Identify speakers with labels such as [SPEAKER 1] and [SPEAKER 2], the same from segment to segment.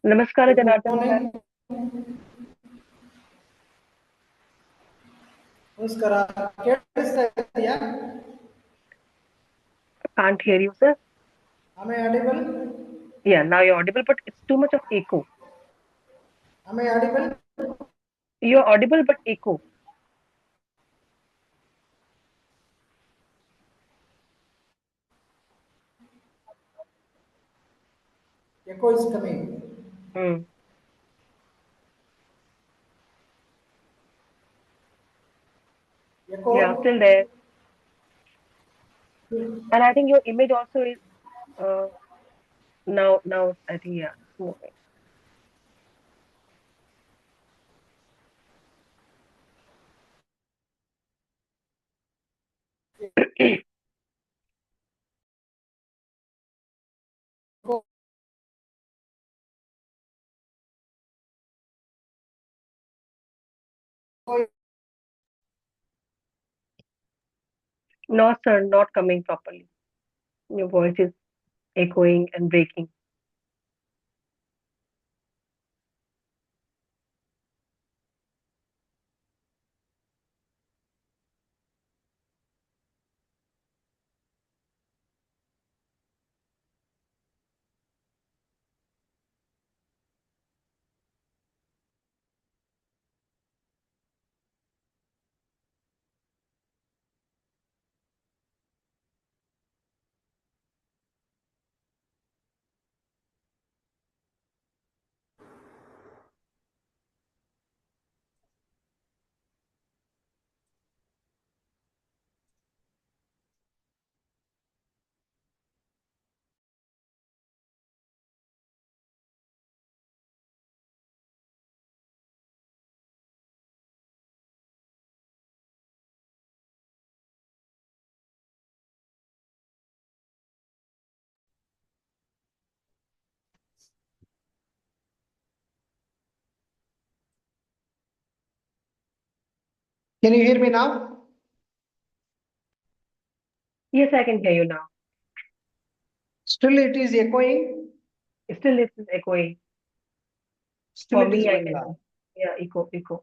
[SPEAKER 1] Namaskar,
[SPEAKER 2] Good
[SPEAKER 1] Janardhan sir.
[SPEAKER 2] morning. ನಮಸ್ಕಾರ. ಕೇಳಿಸ್ತಾ ಇದೆಯಾ?
[SPEAKER 1] Can't hear you, sir.
[SPEAKER 2] Am I audible?
[SPEAKER 1] Yeah, now you're audible, but it's too much of echo.
[SPEAKER 2] Am I audible?
[SPEAKER 1] You're audible, but echo.
[SPEAKER 2] Echo is coming.
[SPEAKER 1] Hmm. Yeah,
[SPEAKER 2] Echo.
[SPEAKER 1] still there. And I think your image also is uh, now I think yeah, it's moving.
[SPEAKER 2] Echo.
[SPEAKER 1] No, sir, not coming properly. Your voice is echoing and breaking.
[SPEAKER 2] Can you hear me now?
[SPEAKER 1] Yes, I can hear you now.
[SPEAKER 2] Still it is echoing.
[SPEAKER 1] Still, it's echoing.
[SPEAKER 2] Still
[SPEAKER 1] For
[SPEAKER 2] it is
[SPEAKER 1] me, I
[SPEAKER 2] going
[SPEAKER 1] can.
[SPEAKER 2] on.
[SPEAKER 1] Yeah, echo.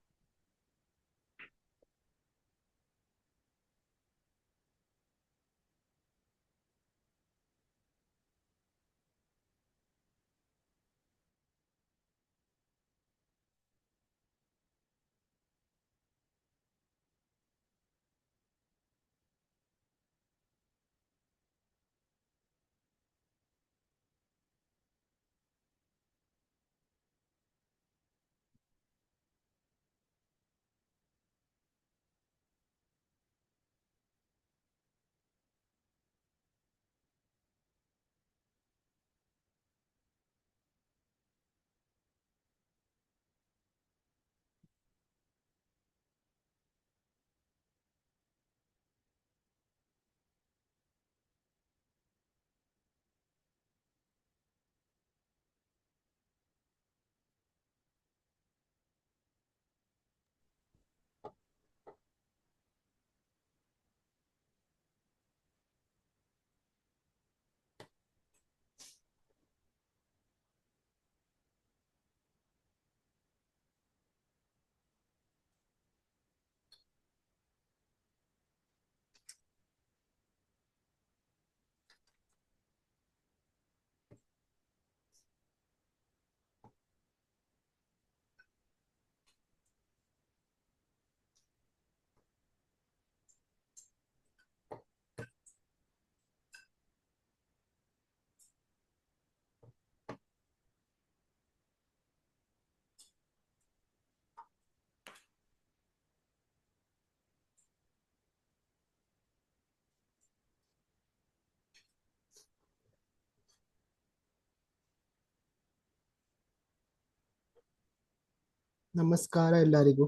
[SPEAKER 2] ನಮಸ್ಕಾರ ಎಲ್ಲರಿಗೂ.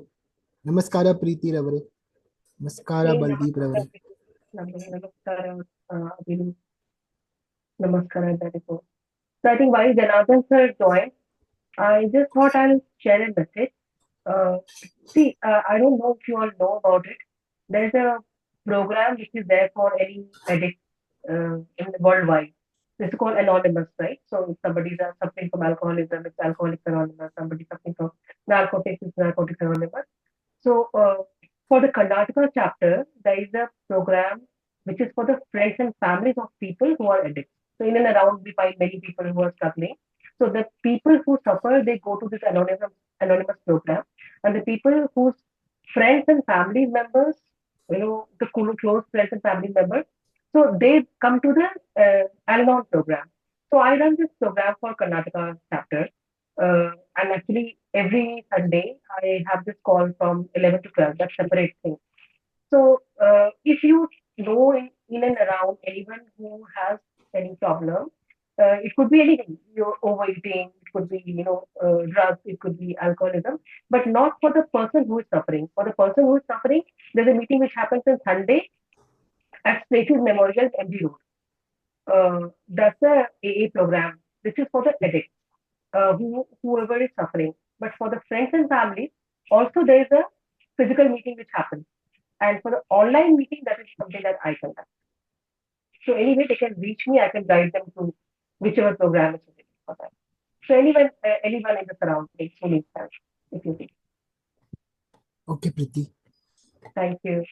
[SPEAKER 2] ನಮಸ್ಕಾರ ಪ್ರೀತಿರವರೇ. ನಮಸ್ಕಾರ
[SPEAKER 1] Hey,
[SPEAKER 2] ಬಲ್ದೀಪ್
[SPEAKER 1] namaskar,
[SPEAKER 2] ರವರೇ.
[SPEAKER 1] namaskar, Abhiru. Namaskar, Jadiko. So I think while Janardhan sir joined, I just thought I'll share a message. Uh, See, I don't know if you all know about it. There's a program which is there for any addict in the worldwide. It's called anonymous, right? So if somebody is suffering from alcoholism, it's Alcoholics Anonymous. Somebody suffering from narcotics, it's Narcotics Anonymous. So for the Karnataka chapter, there is a program which is for the friends and families of people who are addicts. So in and around, we find many people who are struggling. So the people who suffer, they go to this anonymous program, and the people whose friends and family members, the close friends and family members, so they come to the Al-Anon program. So I run this program for Karnataka chapter. And actually, every Sunday, I have this call from 11 to 12, that's separate thing. So if you know in and around anyone who has any problem, it could be anything. You're overeating, it could be, drugs, it could be alcoholism, but not for the person who is suffering. For the person who is suffering, there's a meeting which happens on Sunday at Spaces Memorial, MG Road. That's the AA program. This is for the addicts, whoever is suffering. But for the friends and families, also there is a physical meeting which happens. And for the online meeting, that is something that I conduct. So anyway, they can reach me. I can guide them to whichever program is suitable for them. So anyone in the surroundings who needs help, if you think.
[SPEAKER 2] Okay, Preeti.
[SPEAKER 1] Thank you.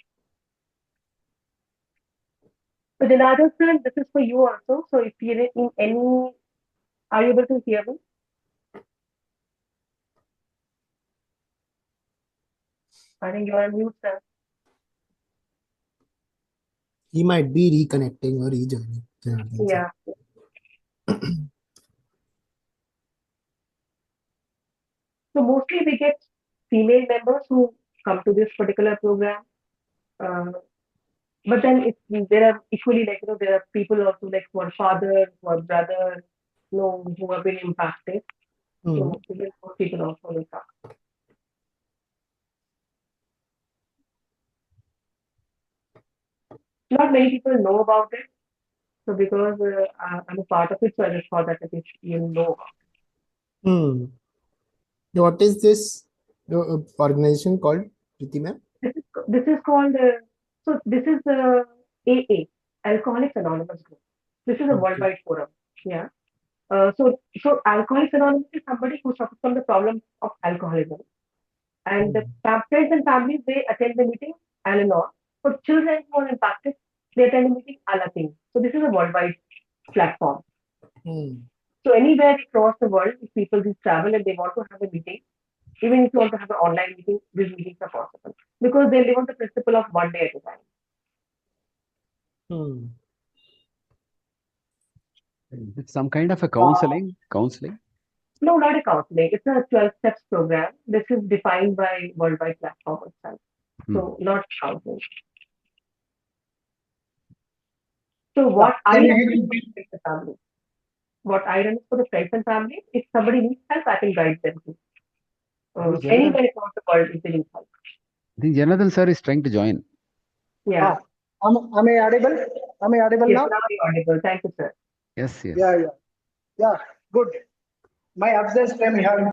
[SPEAKER 1] So Janardhan sir, this is for you also. So if you're in any, are you able to hear me? I think you are on mute, sir.
[SPEAKER 2] He might be reconnecting or rejoining. Janardhan sir.
[SPEAKER 1] Yeah. So mostly we get female members who come to this particular program. Uh, but then there are equally there are people also like who are fathers, who are brothers, who have been impacted.
[SPEAKER 2] Hmm.
[SPEAKER 1] So those people also will come. Not many people know about it. So because I'm a part of it, so I just thought that at least you know about
[SPEAKER 2] Hmm. What is this organization called, Preeti ma'am?
[SPEAKER 1] it. This is called this is the AA, Alcoholics Anonymous Group. This is a
[SPEAKER 2] Okay.
[SPEAKER 1] worldwide forum. Yeah. So Alcoholics Anonymous is somebody who suffers from the problem of alcoholism. And the
[SPEAKER 2] Hmm.
[SPEAKER 1] friends and families, they attend the meeting, Al-Anon. For children who are impacted, they attend the meeting, Alatin. So this is a worldwide platform.
[SPEAKER 2] Hmm.
[SPEAKER 1] So anywhere across the world, if people just travel and they want to have a meeting, even if you want to have an online meeting, these meetings are possible because they live on the principle of one day at a time.
[SPEAKER 2] Hmm.
[SPEAKER 3] It's some kind of a counseling.
[SPEAKER 1] No, not a counseling. It's a 12 steps program. This is defined by worldwide platform itself. So not counseling. So what I
[SPEAKER 2] Can you
[SPEAKER 1] run
[SPEAKER 2] hear
[SPEAKER 1] is
[SPEAKER 2] me?
[SPEAKER 1] for the friends and family. What I run is for the friends and family. If somebody needs help, I can guide them to anywhere across the world if they need help.
[SPEAKER 3] I think Janardhan sir is trying to join.
[SPEAKER 1] Yeah.
[SPEAKER 4] Am I audible? Am I audible
[SPEAKER 1] Yes,
[SPEAKER 4] now?
[SPEAKER 1] now you're audible. Thank you, sir.
[SPEAKER 3] Yes.
[SPEAKER 4] Yeah, good. My absence time here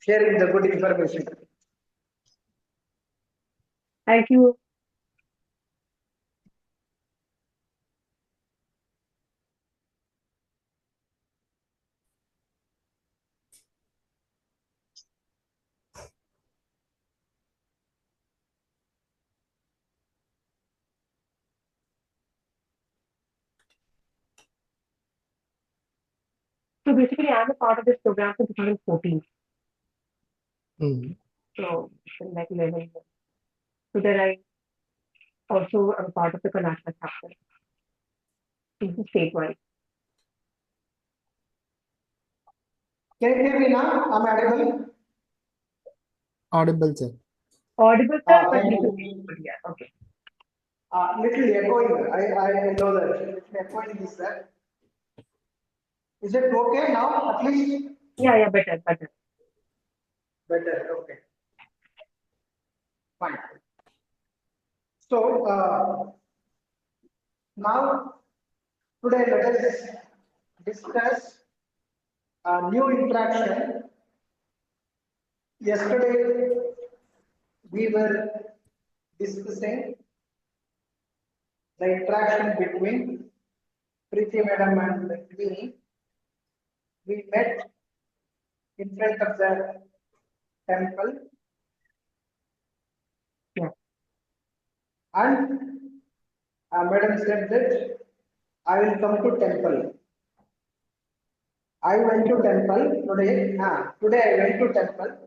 [SPEAKER 4] sharing the good information.
[SPEAKER 1] Thank you. So basically, I'm a part of this program since 2014.
[SPEAKER 2] Hmm.
[SPEAKER 1] So it's been like 11 years. So then I also am a part of the Karnataka chapter. This is statewide.
[SPEAKER 4] Can you hear me now? Am I audible?
[SPEAKER 2] Audible, sir.
[SPEAKER 1] Audible, sir, but
[SPEAKER 4] Thank
[SPEAKER 1] little
[SPEAKER 4] you.
[SPEAKER 1] bit, yeah. Okay.
[SPEAKER 4] Little echoing. I know that. Little echoing is there. Is it okay now? At least
[SPEAKER 1] Yeah, better.
[SPEAKER 4] better. Okay, fine. So now today let us discuss a new interaction. Yesterday we were discussing the interaction between Preeti madam and me, we met in front of the temple.
[SPEAKER 1] Yeah.
[SPEAKER 4] And madam said that I will come to temple. I went to temple today. Today I went to temple.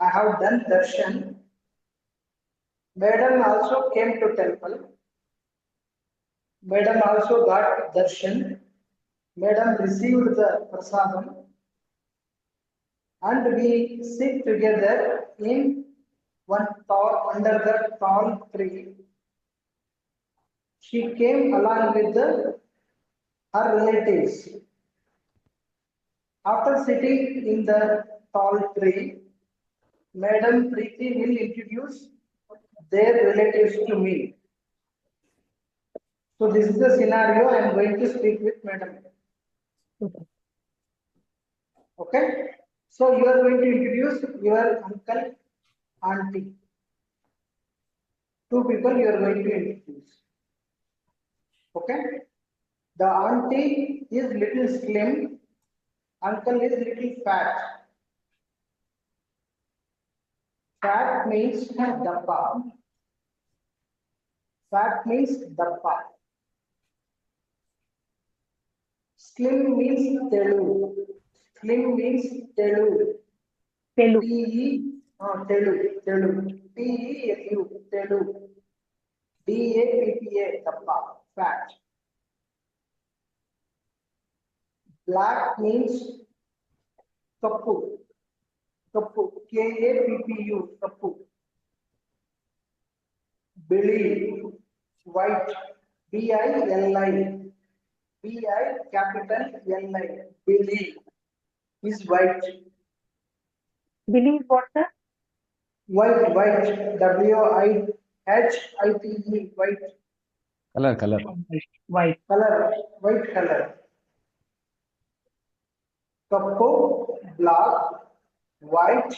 [SPEAKER 4] I have done darshan. Madam also came to temple. Madam also got darshan. Madam received the prasadam. And we sit together in one tall, under the tall tree. She came along with her relatives. After sitting in the tall tree, Madam Preeti will introduce their relatives to me. So this is the scenario I am going to speak with Madam.
[SPEAKER 1] Okay.
[SPEAKER 4] Okay? So you are going to introduce your uncle, auntie. Two people you are going to introduce. Okay? The auntie is little slim, uncle is little fat. Fat means dabba. Fat means dabba. Slim means telu. Slim means telu.
[SPEAKER 1] Telu.
[SPEAKER 4] Telu. Telu. Telu. DAPPA, dabba, fat. Black means kappu. Kappu. KAPPU, kappu. Billy, white. BILI. BI capital LI. Billy is white.
[SPEAKER 1] Billy is what, sir?
[SPEAKER 4] White. WIHITE. White.
[SPEAKER 3] Color.
[SPEAKER 1] White.
[SPEAKER 4] Color. White color. Kappu, black. White.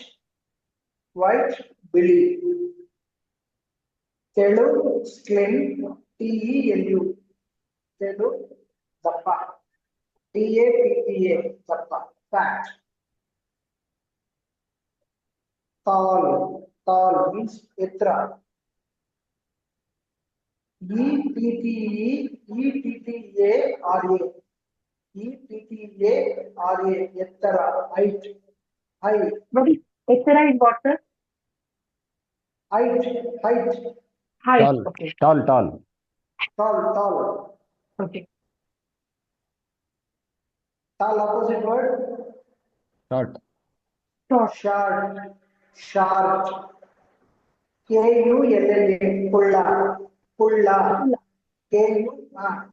[SPEAKER 4] Billy. Telu, slim. TELU. Telu, dappa. DAPPA, dappa. Fat. Tall means etra. ETTARA. Ettara, height.
[SPEAKER 1] What is Etera is what, sir?
[SPEAKER 4] Height.
[SPEAKER 1] Height. Okay.
[SPEAKER 3] Tall.
[SPEAKER 4] Tall.
[SPEAKER 1] Okay.
[SPEAKER 4] Tall opposite word.
[SPEAKER 3] Short.
[SPEAKER 4] Short. KULLA.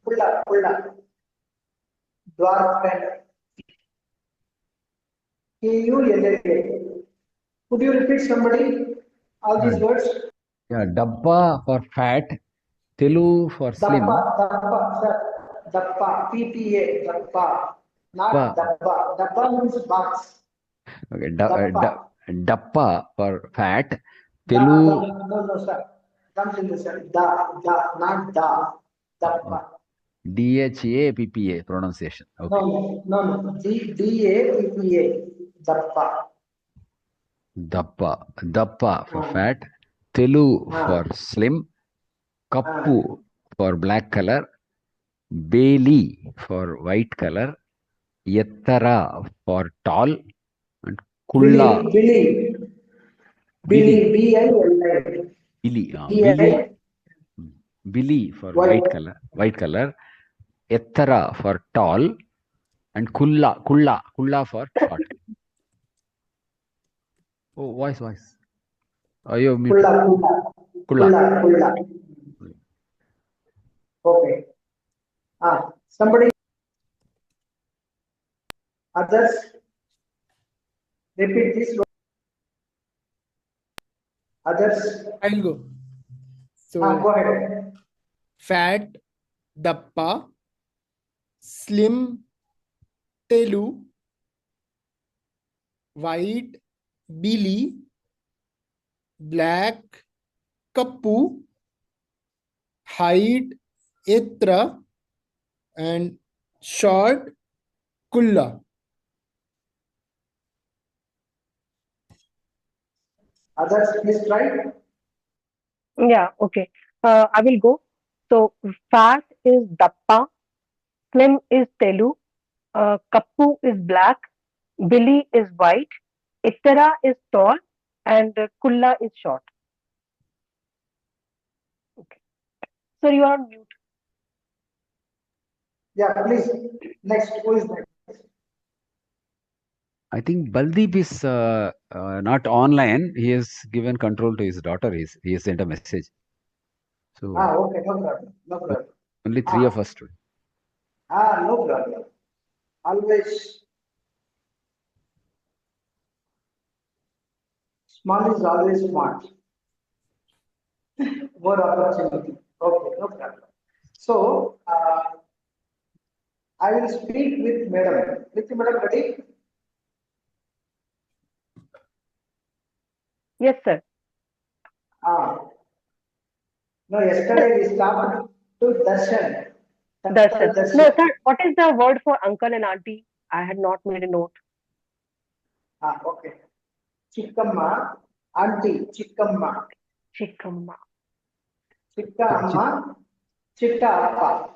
[SPEAKER 4] Pulla. Pulla. Dwarf pen. KULLA. Could you repeat somebody all these words?
[SPEAKER 3] Yeah, dabba for fat, telu for slim,
[SPEAKER 4] Dappa, PPA, dappa, not dabba. Dabba means box.
[SPEAKER 3] okay,
[SPEAKER 4] Dappa.
[SPEAKER 3] dappa for fat, telu,
[SPEAKER 4] No, sir. Comes in the sir. Not da. Dappa.
[SPEAKER 3] DHAPPA pronunciation. Okay.
[SPEAKER 4] No. DAPPA. Dappa.
[SPEAKER 3] Dappa for fat, telu for slim, kappu for black color, beli for white color, yettara for tall, and kulla.
[SPEAKER 4] Billy. BILI.
[SPEAKER 3] Billy for
[SPEAKER 4] White.
[SPEAKER 3] white color, ettara for tall, and kulla for short. Oh, voice. Oh, you muted.
[SPEAKER 4] Kulla. Okay. Somebody. Others. Repeat this word. Others.
[SPEAKER 5] I'll go. So
[SPEAKER 4] Go ahead.
[SPEAKER 5] fat, dappa, slim, telu, white, billy, black, kappu, height, etra, and short, kulla.
[SPEAKER 4] Others, please try.
[SPEAKER 1] Yeah, okay. I will go. So fat is Dappa, slim is Telu, Kappu is black, Billy is white, Ittara is tall, and Kulla is short. Okay. So you are on mute.
[SPEAKER 4] Yeah, please. Next, who is next?
[SPEAKER 3] I think Baldeep is not online. He has given control to his daughter. He has sent a message. So
[SPEAKER 4] Okay, no problem. No problem.
[SPEAKER 3] only three of us today.
[SPEAKER 4] No problem. Always, small is always smart. More opportunity. Okay, no problem. So, I will speak with Madam. With Madam, ready?
[SPEAKER 1] Yes, sir.
[SPEAKER 4] Ah, no, yesterday we stopped to Darshan.
[SPEAKER 1] Darshan.
[SPEAKER 4] Temple
[SPEAKER 1] No,
[SPEAKER 4] Darshan.
[SPEAKER 1] sir. What is the word for uncle and auntie? I had not made a note.
[SPEAKER 4] Okay. Chikkamma, auntie, Chikkamma,
[SPEAKER 1] Chikkamma.
[SPEAKER 4] Chikka amma, Chitta appa.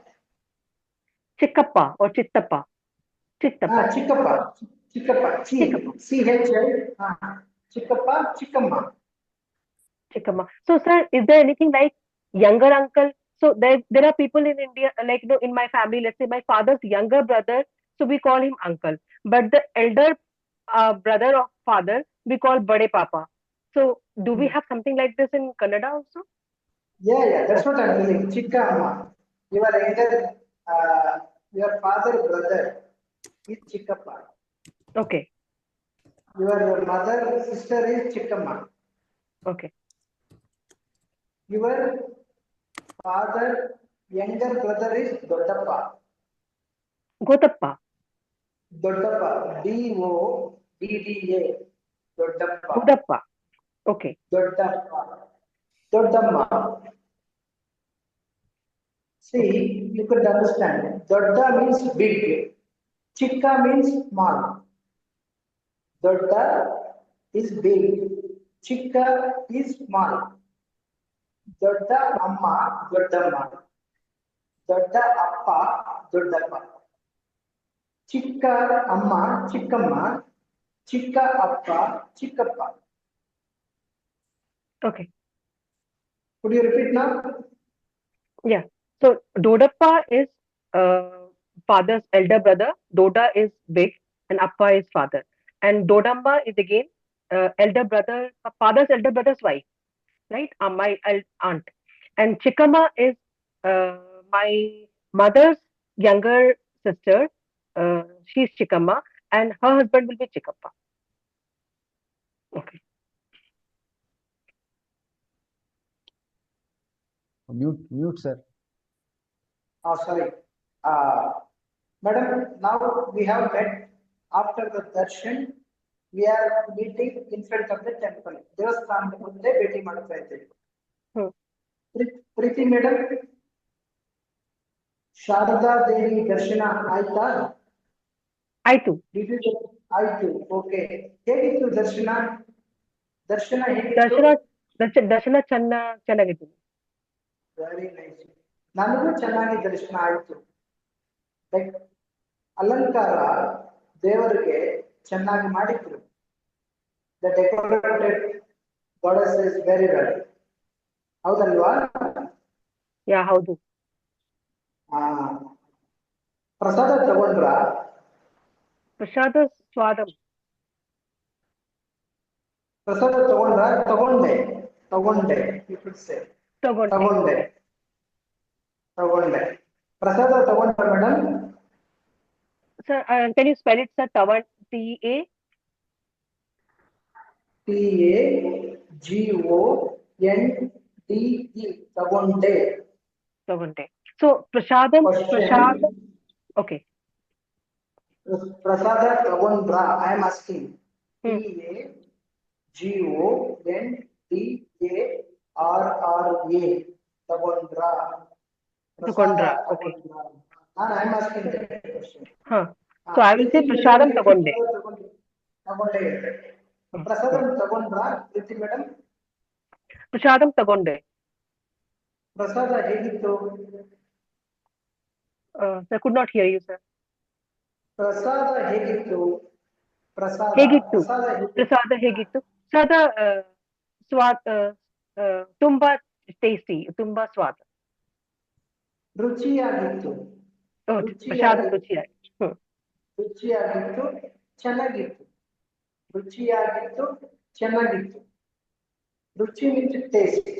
[SPEAKER 1] Chikkappa or Chittappa. Chittappa.
[SPEAKER 4] Chikkappa, Chikkappa,
[SPEAKER 1] Chikkappa.
[SPEAKER 4] CHI, Chikkappa, Chikkamma.
[SPEAKER 1] Chikkappa. So, sir, is there anything like younger uncle? So there are people in India, like in my family, let's say my father's younger brother, so we call him uncle. But the elder brother of father, we call Bade Papa. So do we have something like this in Kannada also?
[SPEAKER 4] Yeah, that's what I'm telling. Chikka amma. Your elder, your father brother is Chikkappa.
[SPEAKER 1] Okay,
[SPEAKER 4] Your mother sister is Chikkamma.
[SPEAKER 1] okay.
[SPEAKER 4] Your father younger brother is Doddappa.
[SPEAKER 1] Gotappa.
[SPEAKER 4] Doddappa. Dodda. Doddappa.
[SPEAKER 1] Gudappa. Okay,
[SPEAKER 4] Doddappa. Doddamma. See, you could understand. Dodda means big. Chikka means small. Dodda is big. Chikka is small. Dodda amma, doddamma. Dodda appa, doddappa. Chikka amma, chikkamma. Chikka appa, chikkappa.
[SPEAKER 1] okay.
[SPEAKER 4] Could you repeat now?
[SPEAKER 1] Yeah. So Dodappa is father's elder brother. Doda is big, and Appa is father. And Dodamba is again elder brother, father's elder brother's wife, right? My aunt. And Chikama is uh, my mother's younger sister. She's Chikama, and her husband will be Chikappa. Okay.
[SPEAKER 3] Mute, sir.
[SPEAKER 4] Sorry. Uh, Madam, now we have met after the darshan. We are meeting in front of the temple. ದೇವಸ್ಥಾನದ ಮುಂದೆ ಭೇಟಿ ಮಾಡ್ತಾ ಇದ್ದೇವೆ.
[SPEAKER 1] Hmm.
[SPEAKER 4] ಪ್ರೀತಿ madam, Sharada Devi ದರ್ಶನ ಆಯ್ತಾ?
[SPEAKER 1] ಆಯ್ತು.
[SPEAKER 4] ಆಯ್ತು. Okay. ಹೇಗಿತ್ತು ದರ್ಶನ? ದರ್ಶನ ಹೇಗಿತ್ತು?
[SPEAKER 1] ದರ್ಶನ ಚೆನ್ನಾಗಿತ್ತು.
[SPEAKER 4] Very nice. ನನಗೂ ಚೆನ್ನಾಗಿ ದರ್ಶನ ಆಯ್ತು. ಲೈಕ್ ಅಲಂಕಾರ ದೇವರಿಗೆ ಚೆನ್ನಾಗಿ ಮಾಡಿದ್ರು. The decorated goddess is very well. ಹೌದಲ್ವಾ?
[SPEAKER 1] ಯಾ ಹೌದು.
[SPEAKER 4] ಪ್ರಸಾದ ತಗೊಂಡ್ರ?
[SPEAKER 1] ಪ್ರಸಾದ ಸ್ವಾದಂ.
[SPEAKER 4] ಪ್ರಸಾದ ತಗೊಂಡ್ರ? ತಗೊಂಡೆ. You could say. ತಗೊಂಡೆ. ಪ್ರಸಾದ ತಗೊಂಡ್ರ madam?
[SPEAKER 1] Sir, can you spell it, sir? Tavan, T-A?
[SPEAKER 4] T-A-G-O-N-D-E. ತಗೊಂಡೆ.
[SPEAKER 1] So, prasadam. Okay.
[SPEAKER 4] ಪ್ರಸಾದ ತಗೊಂಡ್ರ? I am asking. T-A-G-O-N-D-A-R-R-A. ತಗೊಂಡ್ರ.
[SPEAKER 1] ತಗೊಂಡ್ರ. Okay.
[SPEAKER 4] I'm asking the question.
[SPEAKER 1] Huh. So I will say Prashadam Tagonde.
[SPEAKER 4] ತಗೊಂಡೆ ಪ್ರಸಾದಂ ತಗೊಂಡ್ರಾ ಪ್ರೀತಿ madam?
[SPEAKER 1] Prashadam Tagonde.
[SPEAKER 4] ಪ್ರಸಾದ ಹೇಗಿತ್ತು?
[SPEAKER 1] I could not hear you, sir.
[SPEAKER 4] ಪ್ರಸಾದ ಹೇಗಿತ್ತು? ಪ್ರಸಾದ
[SPEAKER 1] ಹೇಗಿತ್ತು?
[SPEAKER 4] ಪ್ರಸಾದ ಹೇಗಿತ್ತು?
[SPEAKER 1] ಪ್ರಸಾದ ಹೇಗಿತ್ತು? ಪ್ರಸಾದ ಸ್ವಾದ ತುಂಬಾ ಟೇಸ್ಟಿ, ತುಂಬಾ ಸ್ವಾದ.
[SPEAKER 4] ರುಚಿಯಾಗಿತ್ತು.
[SPEAKER 1] ಪ್ರಸಾದ ರುಚಿಯಾಗಿತ್ತು.
[SPEAKER 4] ರುಚಿಯಾಗಿತ್ತು, ಚೆನ್ನಾಗಿತ್ತು. ರುಚಿಯಾಗಿತ್ತು, ಚೆನ್ನಾಗಿತ್ತು. ರುಚಿ ಮೀನ್ಸ್ ಟೇಸ್ಟ್.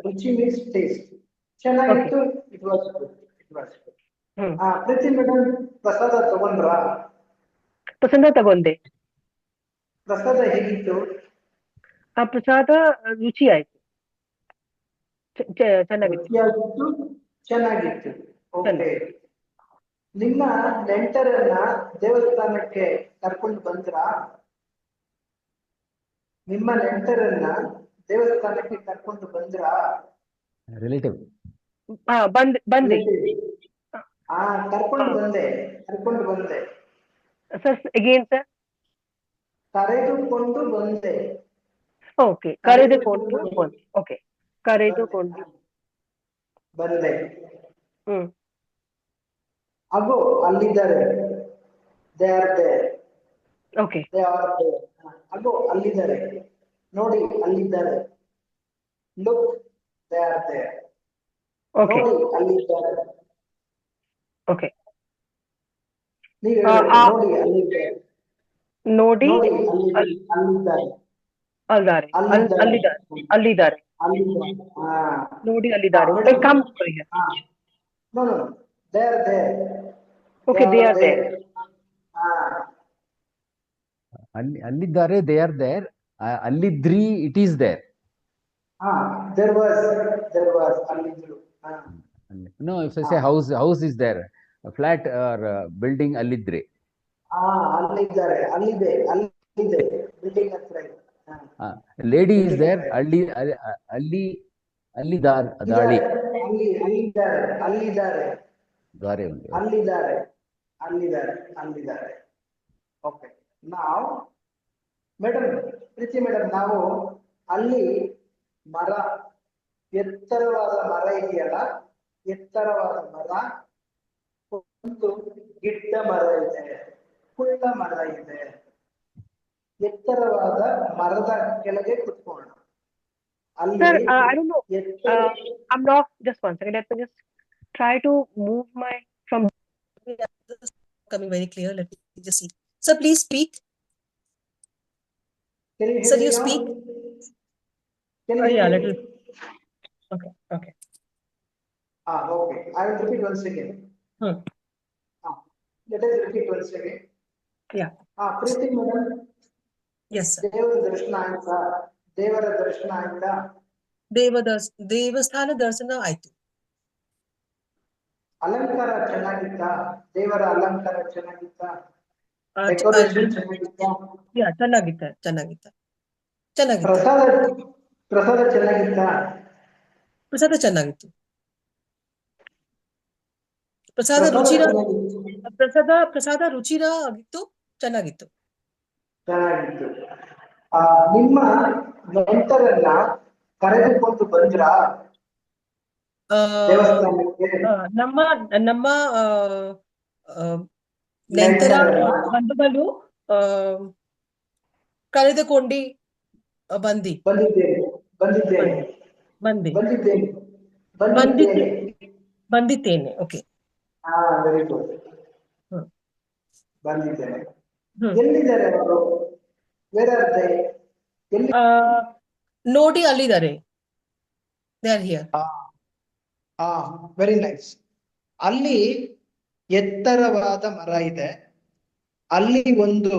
[SPEAKER 4] ರುಚಿ ಮೀನ್ಸ್ ಟೇಸ್ಟ್. ಚೆನ್ನಾಗಿತ್ತು, it was good. Preeti madam ಪ್ರಸಾದ ತಗೊಂಡ್ರಾ?
[SPEAKER 1] ಪ್ರಸಾದ ತಗೊಂಡೆ.
[SPEAKER 4] ಪ್ರಸಾದ ಹೇಗಿತ್ತು?
[SPEAKER 1] ಆ ಪ್ರಸಾದ ರುಚಿ ಆಯ್ತು, ಚೆನ್ನಾಗಿತ್ತು.
[SPEAKER 4] ರುಚಿಯಾಗಿತ್ತು, ಚೆನ್ನಾಗಿತ್ತು. ಓಕೆ. ನಿಮ್ಮ ನೆಂಟರನ್ನ ದೇವಸ್ಥಾನಕ್ಕೆ ಕರ್ಕೊಂಡು ಬಂದ್ರಾ? ನಿಮ್ಮ ನೆಂಟರನ್ನ ದೇವಸ್ಥಾನಕ್ಕೆ ಕರ್ಕೊಂಡು ಬಂದ್ರಾ?
[SPEAKER 3] ರಿಲೇಟಿವ್.
[SPEAKER 1] ಬಂದೆ.
[SPEAKER 4] ಕರ್ಕೊಂಡು ಬಂದೆ.
[SPEAKER 1] Sir again sir.
[SPEAKER 4] ಕರೆದುಕೊಂಡು ಬಂದೆ.
[SPEAKER 1] ಓಕೆ, ಕರೆದುಕೊಂಡು ಬಂದೆ. ಓಕೆ, ಕರೆದುಕೊಂಡು
[SPEAKER 4] ಬಂದೆ. ಅಗೋ ಅಲ್ಲಿದ್ದಾರೆ. They are there.
[SPEAKER 1] Okay.
[SPEAKER 4] They are there. ಅಗೋ ಅಲ್ಲಿದ್ದಾರೆ, ನೋಡಿ ಅಲ್ಲಿದ್ದಾರೆ. Look, they are there.
[SPEAKER 1] Okay.
[SPEAKER 4] ನೋಡಿ ಅಲ್ಲಿದ್ದಾರೆ.
[SPEAKER 1] ಓಕೆ.
[SPEAKER 4] ನೀವು ನೋಡಿ ಅಲ್ಲಿದ್ದಾರೆ.
[SPEAKER 1] ನೋಡಿ
[SPEAKER 4] ಅಲ್ಲಿದ್ದಾರೆ.
[SPEAKER 1] ಅಲ್ಲಿದ್ದಾರೆ. ನೋಡಿ ಅಲ್ಲಿದ್ದಾರೆ. Come here.
[SPEAKER 4] No. They are there.
[SPEAKER 1] Okay, they are there.
[SPEAKER 3] ಅಲ್ಲಿದ್ದಾರೆ, they are there. ಅಲ್ಲಿದ್ರಿ, it is there.
[SPEAKER 4] There was ಅಲ್ಲಿದ್ರು.
[SPEAKER 3] No, if I say house is there. A flat or building ಅಲ್ಲಿದ್ರೆ.
[SPEAKER 4] ಅಲ್ಲಿದ್ದಾರೆ, ಅಲ್ಲಿದೆ. ಬಿಲ್ಡಿಂಗ್ ಹತ್ರ ಇದೆ.
[SPEAKER 3] Lady is there. ಅಲ್ಲಿದ್ದಾರೆ.
[SPEAKER 4] ಅಲ್ಲಿದ್ದಾರೆ. ಓಕೆ. ನಾವು madam, ಪ್ರೀತಿ madam, ನಾವು ಅಲ್ಲಿ ಮರ, ಎತ್ತರವಾದ ಮರ ಇದೆಯಲ್ಲ, ಎತ್ತರವಾದ ಮರ, ಒಂದು ಗಿಡ್ಡ ಮರ ಇದೆ, ಕುಳ್ಳ ಮರ ಇದೆ. ಎತ್ತರವಾದ ಮರದ ಕೆಳಗೆ ಕುತ್ಕೋಣ.
[SPEAKER 1] Sir, I don't know. I'm not. Just one second. Let me just try to move my from.
[SPEAKER 6] Coming very clear. Let me just see. Sir, please speak.
[SPEAKER 4] Can you hear
[SPEAKER 6] Sir,
[SPEAKER 4] me
[SPEAKER 6] you
[SPEAKER 4] now?
[SPEAKER 6] speak.
[SPEAKER 4] Can you hear
[SPEAKER 1] Yeah,
[SPEAKER 4] me?
[SPEAKER 1] little. Okay.
[SPEAKER 4] Okay. I will repeat once again. Let us repeat once again.
[SPEAKER 1] Yeah.
[SPEAKER 4] Preethi madam,
[SPEAKER 6] Yes, sir.
[SPEAKER 4] ದೇವರ ದರ್ಶನ ಆಯ್ತಾ?
[SPEAKER 6] ದೇವಸ್ಥಾನ ದರ್ಶನ ಆಯ್ತು.
[SPEAKER 4] ಅಲಂಕಾರ ಚೆನ್ನಾಗಿತ್ತಾ? ದೇವರ ಅಲಂಕಾರ ಚೆನ್ನಾಗಿತ್ತಾ? Decoration ಚೆನ್ನಾಗಿತ್ತಾ?
[SPEAKER 6] ಚೆನ್ನಾಗಿತ್ತ.
[SPEAKER 4] ಪ್ರಸಾದ ಚೆನ್ನಾಗಿತ್ತಾ?
[SPEAKER 6] ಪ್ರಸಾದ ಚೆನ್ನಾಗಿತ್ತು. ಪ್ರಸಾದ ರುಚಿರ ಆಗಿತ್ತು, ಚೆನ್ನಾಗಿತ್ತು.
[SPEAKER 4] ನಿಮ್ಮ ನೆಂಟರನ್ನ ಕರೆದುಕೊಂಡು ಬಂದ್ರಾ ದೇವಸ್ಥಾನಕ್ಕೆ?
[SPEAKER 6] ನಮ್ಮ ನೆಂಟರ ಬಂಧುಗಳು ಕರೆದುಕೊಂಡು ಬಂದಿದ್ದೇನೆ. ಓಕೆ.
[SPEAKER 4] Very good. ಬಂದಿದ್ದೇನೆ. ಎಲ್ಲಿದ್ದಾರೆ ಅವರು? Where are they?
[SPEAKER 6] ನೋಡಿ ಅಲ್ಲಿದ್ದಾರೆ. They are here.
[SPEAKER 5] Very nice. ಅಲ್ಲಿ ಎತ್ತರವಾದ ಮರ ಇದೆ. ಅಲ್ಲಿ ಒಂದು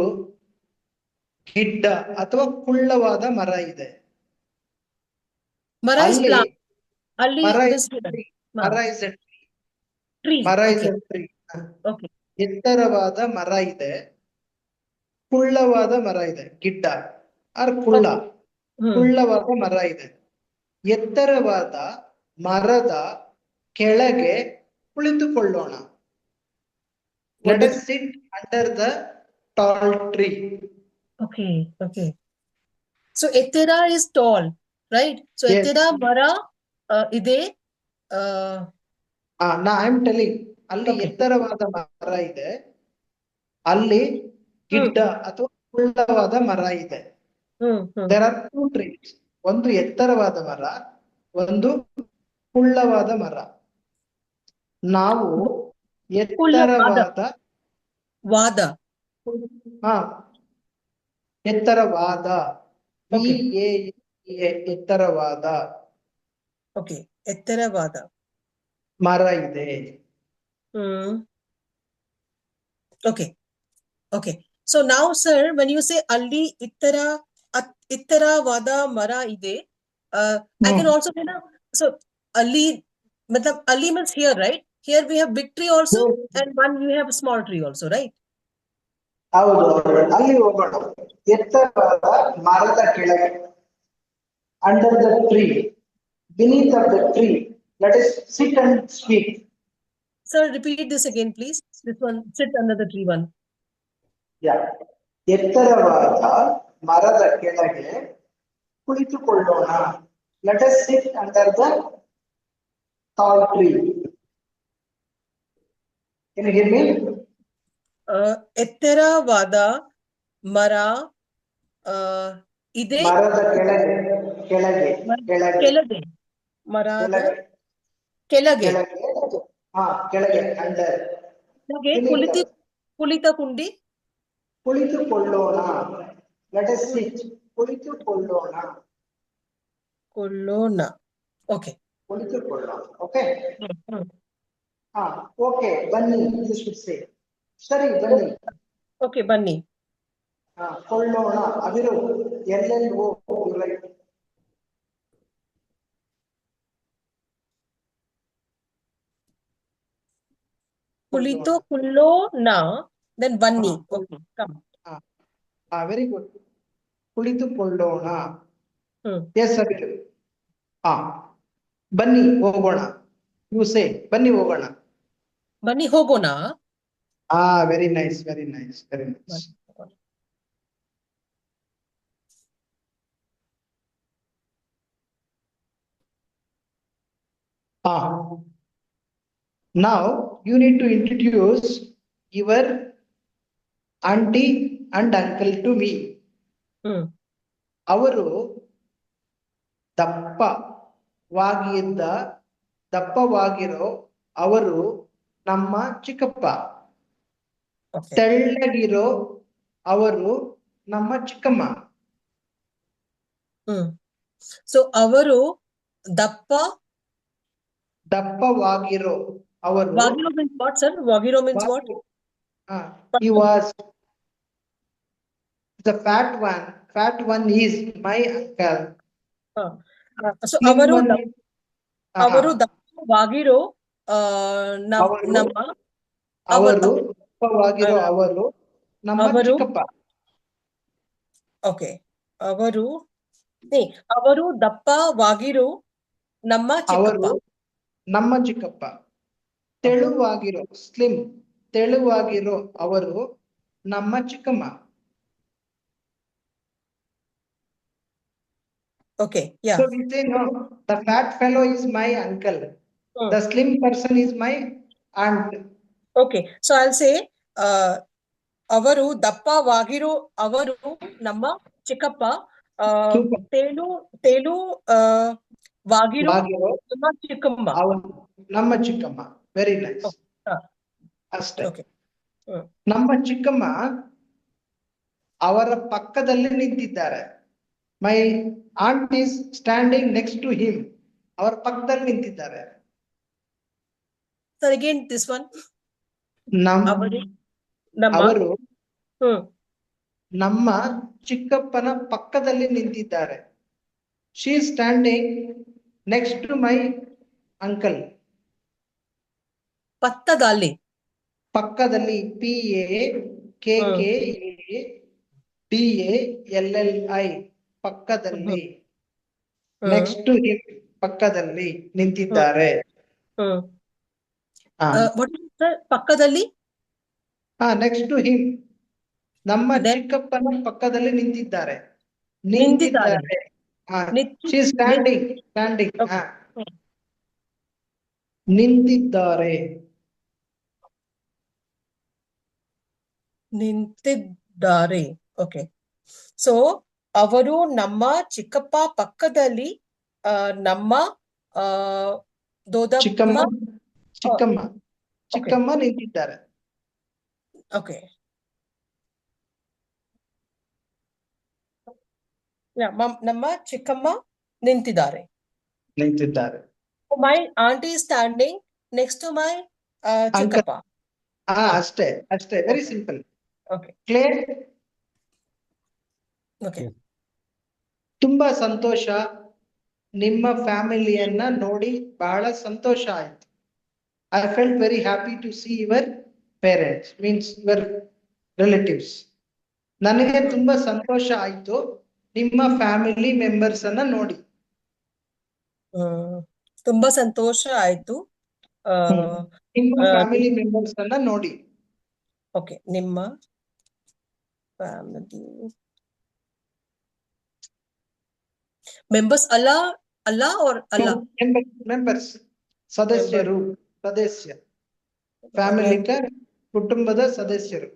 [SPEAKER 5] ಗಿಡ್ಡ ಅಥವಾ ಕುಳ್ಳವಾದ ಮರ ಇದೆ.
[SPEAKER 6] ಮರ ಇಸ್ ಟ್ರೀ.
[SPEAKER 5] ಎತ್ತರವಾದ ಮರ ಇದೆ, ಕುಳ್ಳವಾದ ಮರ ಇದೆ. ಗಿಡ್ಡ ಆರ್ ಕುಳ್ಳವಾದ ಮರ ಇದೆ. ಎತ್ತರವಾದ ಮರದ ಕೆಳಗೆ ಕುಳಿತುಕೊಳ್ಳೋಣ. Let
[SPEAKER 6] What
[SPEAKER 5] us sit under the tall tree.
[SPEAKER 6] Okay, okay. So Etera is tall, right? So
[SPEAKER 5] Yes.
[SPEAKER 6] Etera Mara ide
[SPEAKER 5] ನಾ ಐ ಆಮ್ ಟೆಲಿಂಗ್ ಅಲ್ಲಿ
[SPEAKER 6] Okay.
[SPEAKER 5] ಎತ್ತರವಾದ ಮರ ಇದೆ, ಅಲ್ಲಿ ಗಿಡ್ಡ ಅಥವಾ ಕುಳ್ಳವಾದ ಮರ ಇದೆ. ದೇರ್ ಆರ್ ಟೂ ಟ್ರೀಸ್, ಒಂದು ಎತ್ತರವಾದ ಮರ, ಒಂದು ಕುಳ್ಳವಾದ ಮರ. ನಾವು ಎತ್ತರವಾದ
[SPEAKER 6] Vada.
[SPEAKER 5] ಹಾ ಎತ್ತರವಾದ
[SPEAKER 6] Okay.
[SPEAKER 5] ಎತ್ತರವಾದ
[SPEAKER 6] Okay. Etera Vada.
[SPEAKER 5] ಮರ ಇದೆ.
[SPEAKER 6] Okay. Okay. So now, sir, when you say Alli Ittara Vada Mara ide, I can also so Ali matlab Ali means here, right? Here we have big tree also, and one you have a small tree also, right?
[SPEAKER 4] ಹೌದು, ಅಲ್ಲಿ ಹೋಗೋಣ. ಎತ್ತರವಾದ ಮರದ ಕೆಳಗೆ, under the tree, beneath of the tree, let us sit and speak.
[SPEAKER 6] Sir, repeat this again, please. This one, sit under the tree one.
[SPEAKER 4] Yeah. ಎತ್ತರವಾದ ಮರದ ಕೆಳಗೆ ಕುಳಿತುಕೊಳ್ಳೋಣ. Let us sit under the tall tree. Can you hear me?
[SPEAKER 6] Ettera Vada Mara ide
[SPEAKER 4] ಮರದ ಕೆಳಗೆ, ಕೆಳಗೆ, ಕೆಳಗೆ,
[SPEAKER 6] Kelade Marada
[SPEAKER 4] ಕೆಳಗೆ,
[SPEAKER 6] Kelage
[SPEAKER 4] ಕೆಳಗೆ, ಕೆಳಗೆ, under.
[SPEAKER 6] Kulita Kundi.
[SPEAKER 4] ಕುಳಿತುಕೊಳ್ಳೋಣ. Let us sit. ಕುಳಿತುಕೊಳ್ಳೋಣ.
[SPEAKER 6] Kolona. Okay.
[SPEAKER 4] ಕುಳಿತುಕೊಳ್ಳೋಣ. Okay. Okay ಬನ್ನಿ, you should say. ಸರಿ ಬನ್ನಿ.
[SPEAKER 6] Okay, ಬನ್ನಿ.
[SPEAKER 4] ಕೊಳ್ಳೋಣ, ಅದಿರು LLO, right.
[SPEAKER 6] Kulito Kullona, then ಬನ್ನಿ. Okay, come.
[SPEAKER 5] Very good. ಕುಳಿತುಕೊಳ್ಳೋಣ. ಎಸ್ ಅಭಿರು. ಬನ್ನಿ ಹೋಗೋಣ. ಯು ಸೇ ಬನ್ನಿ ಹೋಗೋಣ.
[SPEAKER 6] ಬನ್ನಿ ಹೋಗೋಣ.
[SPEAKER 5] Very nice, very nice, very nice. Now you need to introduce your auntie and uncle to me. ಅವರು ದಪ್ಪವಾಗಿರೋ ಅವರು ನಮ್ಮ ಚಿಕ್ಕಪ್ಪ. ತೆಳ್ಳಗಿರೋ ಅವರು ನಮ್ಮ ಚಿಕ್ಕಮ್ಮ.
[SPEAKER 6] ಸೊ ಅವರು
[SPEAKER 5] ದಪ್ಪವಾಗಿರೋ ಅವರು.
[SPEAKER 6] Wagiro means what, sir? Wagiro means what?
[SPEAKER 5] He was the fat one. Fat one is my uncle.
[SPEAKER 6] So ಅವರು ದಪ್ಪವಾಗಿರೋ ನಮ್ಮ
[SPEAKER 5] ದಪ್ಪವಾಗಿರೋ ಅವರು ನಮ್ಮ ಚಿಕ್ಕಪ್ಪ.
[SPEAKER 6] ಓಕೆ, ಅವರು ದಪ್ಪವಾಗಿರೋ ನಮ್ಮ ಚಿಕ್ಕಪ್ಪ.
[SPEAKER 5] ನಮ್ಮ ಚಿಕ್ಕಪ್ಪ. ತೆಳುವಾಗಿರೋ ಸ್ಲಿಮ್, ತೆಳುವಾಗಿರೋ ಅವರು ನಮ್ಮ ಚಿಕ್ಕಮ್ಮ.
[SPEAKER 6] Okay, yeah.
[SPEAKER 5] So we say no, the fat fellow is my uncle. The slim person is my aunt.
[SPEAKER 6] Okay, so I'll say ಅವರು ದಪ್ಪವಾಗಿರೋ ಅವರು ನಮ್ಮ ಚಿಕ್ಕಪ್ಪ. ವಾಗಿರೋ ನಮ್ಮ ಚಿಕ್ಕಮ್ಮ.
[SPEAKER 5] ನಮ್ಮ ಚಿಕ್ಕಮ್ಮ. Very nice. ಅಷ್ಟೇ. ನಮ್ಮ ಚಿಕ್ಕಮ್ಮ ಅವರ ಪಕ್ಕದಲ್ಲಿ ನಿಂತಿದ್ದಾರೆ. My aunt is standing next to him. ಅವರ ಪಕ್ಕದಲ್ಲಿ ನಿಂತಿದ್ದಾರೆ.
[SPEAKER 6] Sir again this one.
[SPEAKER 5] ಅವರು ನಮ್ಮ ಚಿಕ್ಕಪ್ಪನ ಪಕ್ಕದಲ್ಲಿ ನಿಂತಿದ್ದಾರೆ. She is standing next to my uncle.
[SPEAKER 6] ಪಕ್ಕದಲ್ಲಿ
[SPEAKER 5] PAKKADALLI ಪಕ್ಕದಲ್ಲಿ. ನೆಕ್ಸ್ಟ್ ಟು ಹಿಮ್ ಪಕ್ಕದಲ್ಲಿ ನಿಂತಿದ್ದಾರೆ.
[SPEAKER 6] ಹ್ಮ್
[SPEAKER 5] ಹಾ
[SPEAKER 6] ವಾಟ್ ಇಸ್ ಸರ್ ಪಕ್ಕದಲ್ಲಿ
[SPEAKER 5] ನೆಕ್ಸ್ಟ್ ಟು ಹಿಮ್, ನಮ್ಮ
[SPEAKER 6] Then
[SPEAKER 5] ಚಿಕ್ಕಪ್ಪನ ಪಕ್ಕದಲ್ಲಿ ನಿಂತಿದ್ದಾರೆ.
[SPEAKER 6] ನಿಂತಿದ್ದಾರೆ.
[SPEAKER 5] ನಿಂತಿದ್ದಾರೆ. ಹಾ
[SPEAKER 6] ನಿಂತಿ
[SPEAKER 5] ಶಿ ಸ್ಟ್ಯಾಂಡಿಂಗ್ ಸ್ಟ್ಯಾಂಡಿಂಗ್.
[SPEAKER 6] Okay.
[SPEAKER 5] ಹಾ ನಿಂತಿದ್ದಾರೆ.
[SPEAKER 6] ನಿಂತಿದ್ದಾರೆ. ಓಕೆ. ಸೊ ಅವರು ನಮ್ಮ ಚಿಕ್ಕಪ್ಪ ಪಕ್ಕದಲ್ಲಿ ನಮ್ಮ ಆ,
[SPEAKER 5] ಚಿಕ್ಕಮ್ಮ
[SPEAKER 6] ದೊಡ್ಡಮ್ಮ
[SPEAKER 5] ಚಿಕ್ಕಮ್ಮ
[SPEAKER 6] Okay.
[SPEAKER 5] ಚಿಕ್ಕಮ್ಮ ನಿಂತಿದ್ದಾರೆ.
[SPEAKER 6] ಓಕೆ. ನಮ್ಮ ಚಿಕ್ಕಮ್ಮ ನಿಂತಿದ್ದಾರೆ.
[SPEAKER 5] ನಿಂತಿದ್ದಾರೆ.
[SPEAKER 6] My aunty standing next to my ಚಿಕ್ಕಪ್ಪ.
[SPEAKER 5] ಅಷ್ಟೇ ಅಷ್ಟೇ, very simple.
[SPEAKER 6] Okay.
[SPEAKER 5] Clear.
[SPEAKER 6] Okay.
[SPEAKER 5] ತುಂಬಾ ಸಂತೋಷ, ನಿಮ್ಮ ಫ್ಯಾಮಿಲಿಯನ್ನ ನೋಡಿ ಬಹಳ ಸಂತೋಷ ಆಯ್ತು. I felt very happy to see your parents, means your relatives. ನನಗೆ ತುಂಬಾ ಸಂತೋಷ ಆಯ್ತು ನಿಮ್ಮ ಫ್ಯಾಮಿಲಿ ಮೆಂಬರ್ಸ್ ಅನ್ನ ನೋಡಿ.
[SPEAKER 6] ತುಂಬಾ ಸಂತೋಷ ಆಯ್ತು
[SPEAKER 5] ನಿಮ್ಮ ಫ್ಯಾಮಿಲಿ ಮೆಂಬರ್ಸ್ ಅನ್ನ ನೋಡಿ.
[SPEAKER 6] ಓಕೆ. ನಿಮ್ಮ ಫ್ಯಾಮಿಲಿ ಮೆಂಬರ್ಸ್ ಅಲ್ಲ or ಅಲ್ಲ
[SPEAKER 5] ಮೆಂಬರ್ಸ್ ಸದಸ್ಯರು, ಸದಸ್ಯ ಫ್ಯಾಮಿಲಿ का ಕುಟುಂಬದ ಸದಸ್ಯರು,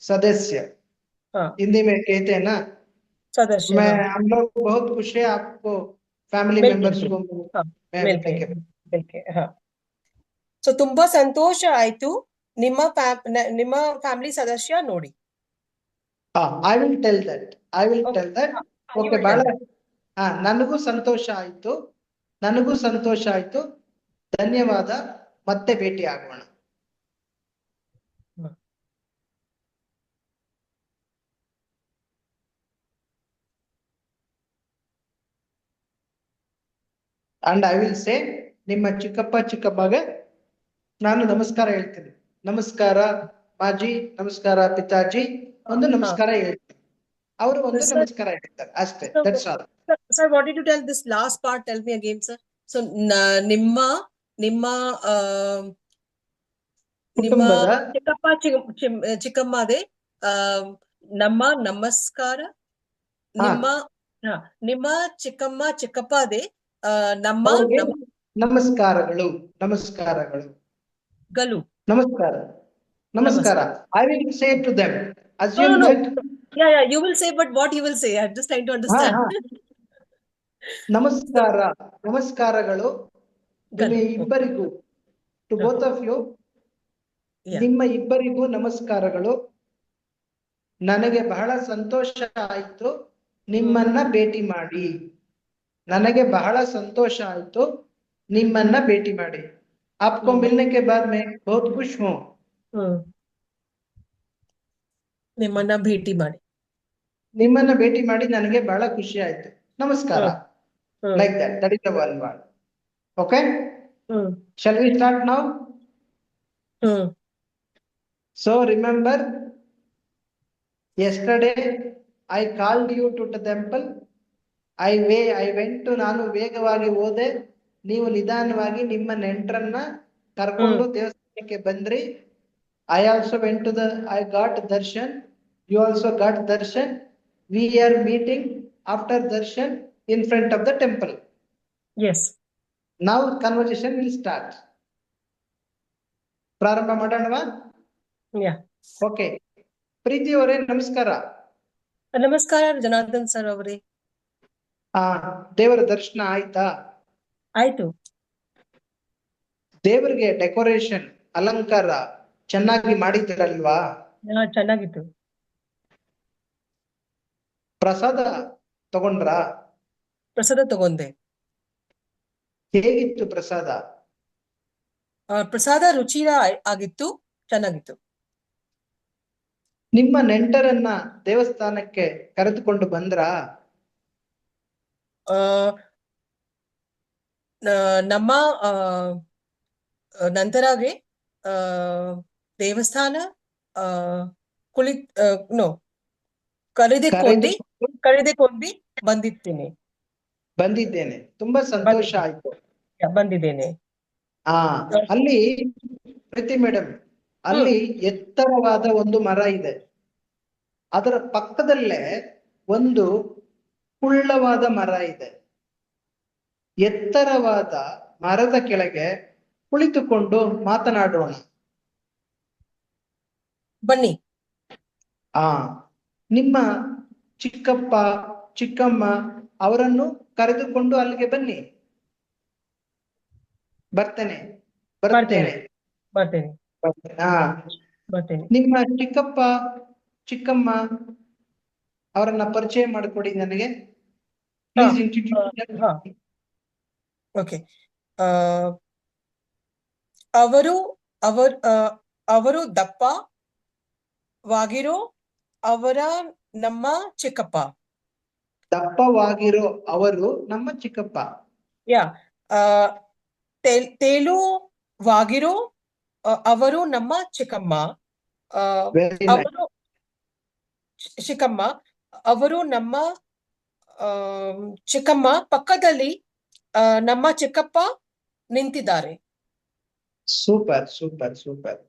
[SPEAKER 5] ಸದಸ್ಯ.
[SPEAKER 6] हाँ
[SPEAKER 5] हिंदी में कहते हैं ना,
[SPEAKER 6] सदस्य
[SPEAKER 5] हम लोग बहुत खुश है आपको फैमिली मेंबर्स को
[SPEAKER 6] मिलके मिलके. हाँ. ಸೊ ತುಂಬಾ ಸಂತೋಷ ಆಯ್ತು ನಿಮ್ಮ ಫ್ಯಾಮಿಲಿ ಸದಸ್ಯ ನೋಡಿ.
[SPEAKER 5] I will tell that. Okay. ಬಹಳ ನನಗೂ ಸಂತೋಷ ಆಯ್ತು, ನನಗೂ ಸಂತೋಷ ಆಯ್ತು, ಧನ್ಯವಾದ, ಮತ್ತೆ ಭೇಟಿ ಆಗೋಣ. ಅಂಡ್ ಐ ವಿಲ್ ಸೇ, ನಿಮ್ಮ ಚಿಕ್ಕಪ್ಪ ಚಿಕ್ಕಮ್ಮಗೆ ನಾನು ನಮಸ್ಕಾರ ಹೇಳ್ತೀನಿ. ನಮಸ್ಕಾರ ಮಾಜಿ, ನಮಸ್ಕಾರ ಪಿತಾಜಿ, ಒಂದು ನಮಸ್ಕಾರ ಹೇಳ್ತೀನಿ. ಅವರು ಒಂದು ನಮಸ್ಕಾರ ಹೇಳ್ತಾರೆ ಅಷ್ಟೇ. That's all.
[SPEAKER 6] Sir, what did you tell this last part? Tell me again, sir. So ನಿಮ್ಮ
[SPEAKER 5] ಕುಟುಂಬದ
[SPEAKER 6] ಚಿಕ್ಕಪ್ಪ ಚಿಕ್ಕಮ್ಮದೆ ನಮ್ಮ ನಮಸ್ಕಾರ, ನಿಮ್ಮ ಚಿಕ್ಕಮ್ಮ ಚಿಕ್ಕಪ್ಪದೆ ನಮ್ಮ
[SPEAKER 5] ನಮಸ್ಕಾರಗಳು, ನಮಸ್ಕಾರಗಳು,
[SPEAKER 6] ಗಲು,
[SPEAKER 5] ನಮಸ್ಕಾರ, ನಮಸ್ಕಾರ. I will say to them. Assume
[SPEAKER 6] No.
[SPEAKER 5] That.
[SPEAKER 6] Yeah, you will say, but what you will say? I'm just trying to understand.
[SPEAKER 5] ನಮಸ್ಕಾರ, ನಮಸ್ಕಾರಗಳು ನಿಮ್ಮ ಇಬ್ಬರಿಗೂ, ಟು ಬೋತ್ ಆಫ್ ಯು. ನಿಮ್ಮ ಇಬ್ಬರಿಗೂ ನಮಸ್ಕಾರಗಳು. ನನಗೆ ಬಹಳ ಸಂತೋಷ ಆಯ್ತು ನಿಮ್ಮನ್ನ ಭೇಟಿ ಮಾಡಿ. ನನಗೆ ಬಹಳ ಸಂತೋಷ ಆಯ್ತು ನಿಮ್ಮನ್ನ ಭೇಟಿ ಮಾಡಿ. आपको मिलने के बाद मैं बहुत खुश हूँ.
[SPEAKER 6] ನಿಮ್ಮನ್ನ ಭೇಟಿ ಮಾಡಿ,
[SPEAKER 5] ನಿಮ್ಮನ್ನ ಭೇಟಿ ಮಾಡಿ ನನಗೆ ಬಹಳ ಖುಷಿ ಆಯ್ತು. ನಮಸ್ಕಾರ. Like that. That is the one word. Okay? Shall we start now? So remember, yesterday I called you to the temple. I went to, ನಾನು ವೇಗವಾಗಿ ಹೋದೆ, ನೀವು ನಿಧಾನವಾಗಿ ನಿಮ್ಮ ನೆಂಟರನ್ನ ಕರ್ಕೊಂಡು ದೇವಸ್ಥಾನಕ್ಕೆ ಬಂದ್ರಿ. I also went to I got darshan. You also got darshan. We are meeting after darshan in front of the temple.
[SPEAKER 6] Yes.
[SPEAKER 5] Now conversation will start. ಪ್ರಾರಂಭ ಮಾಡೋಣವಾ?
[SPEAKER 6] Yeah.
[SPEAKER 5] Okay. ಪ್ರೀತಿ ಅವರೇ ನಮಸ್ಕಾರ.
[SPEAKER 6] ನಮಸ್ಕಾರ ಜನಾರ್ದನ್ ಸರ್ ಅವರೇ.
[SPEAKER 5] ದೇವರ ದರ್ಶನ ಆಯ್ತಾ?
[SPEAKER 6] ಆಯ್ತು.
[SPEAKER 5] ದೇವರಿಗೆ ಡೆಕೋರೇಷನ್, ಅಲಂಕಾರ ಚೆನ್ನಾಗಿ ಮಾಡಿದ್ರಲ್ವಾ?
[SPEAKER 6] ಚೆನ್ನಾಗಿತ್ತು.
[SPEAKER 5] ಪ್ರಸಾದ ತಗೊಂಡ್ರಾ?
[SPEAKER 6] ಪ್ರಸಾದ ತಗೊಂಡೆ.
[SPEAKER 5] ಹೇಗಿತ್ತು ಪ್ರಸಾದ?
[SPEAKER 6] ಪ್ರಸಾದ ರುಚಿ ಆಗಿತ್ತು, ಚೆನ್ನಾಗಿತ್ತು.
[SPEAKER 5] ನಿಮ್ಮ ನೆಂಟರನ್ನ ದೇವಸ್ಥಾನಕ್ಕೆ ಕರೆದುಕೊಂಡು ಬಂದ್ರಾ?
[SPEAKER 6] ನಮ್ಮ ನಂತರಗೆ ದೇವಸ್ಥಾನ ಕರೆದುಕೊಂಡು ಬಂದಿದ್ದೇನೆ.
[SPEAKER 5] ತುಂಬಾ ಸಂತೋಷ ಆಯ್ತು.
[SPEAKER 6] ಬಂದಿದ್ದೇನೆ.
[SPEAKER 5] ಆ ಅಲ್ಲಿ ಪ್ರೀತಿ ಮೇಡಮ್, ಅಲ್ಲಿ ಎತ್ತರವಾದ ಒಂದು ಮರ ಇದೆ. ಅದರ ಪಕ್ಕದಲ್ಲೇ ಒಂದು ಕುಳ್ಳವಾದ ಮರ ಇದೆ. ಎತ್ತರವಾದ ಮರದ ಕೆಳಗೆ ಕುಳಿತುಕೊಂಡು ಮಾತನಾಡೋಣ.
[SPEAKER 6] ಬನ್ನಿ.
[SPEAKER 5] ಆ ನಿಮ್ಮ ಚಿಕ್ಕಪ್ಪ ಚಿಕ್ಕಮ್ಮ ಅವರನ್ನು ಕರೆದುಕೊಂಡು ಅಲ್ಲಿಗೆ ಬನ್ನಿ. ಬರ್ತೇನೆ.
[SPEAKER 6] ಬರ್ತೇನೆ.
[SPEAKER 5] ಹಾ, ನಿಮ್ಮ ಚಿಕ್ಕಪ್ಪ ಚಿಕ್ಕಮ್ಮ ಅವರನ್ನ ಪರಿಚಯ ಮಾಡಿಕೊಡಿ ನನಗೆ. Please introduce.
[SPEAKER 6] ಓಕೆ. ಅವರು ದಪ್ಪವಾಗಿರೋ ಅವರ ನಮ್ಮ ಚಿಕ್ಕಪ್ಪ.
[SPEAKER 5] ದಪ್ಪವಾಗಿರೋ ಅವರು ನಮ್ಮ ಚಿಕ್ಕಪ್ಪ.
[SPEAKER 6] ತೇಲುವಾಗಿರೋ ಅವರು ನಮ್ಮ ಚಿಕ್ಕಮ್ಮ.
[SPEAKER 5] Very nice.
[SPEAKER 6] ಅವರು ಚಿಕ್ಕಮ್ಮ ಅವರು ನಮ್ಮ ಚಿಕ್ಕಮ್ಮ ಪಕ್ಕದಲ್ಲಿ ನಮ್ಮ ಚಿಕ್ಕಪ್ಪ ನಿಂತಿದ್ದಾರೆ.
[SPEAKER 5] Super super super.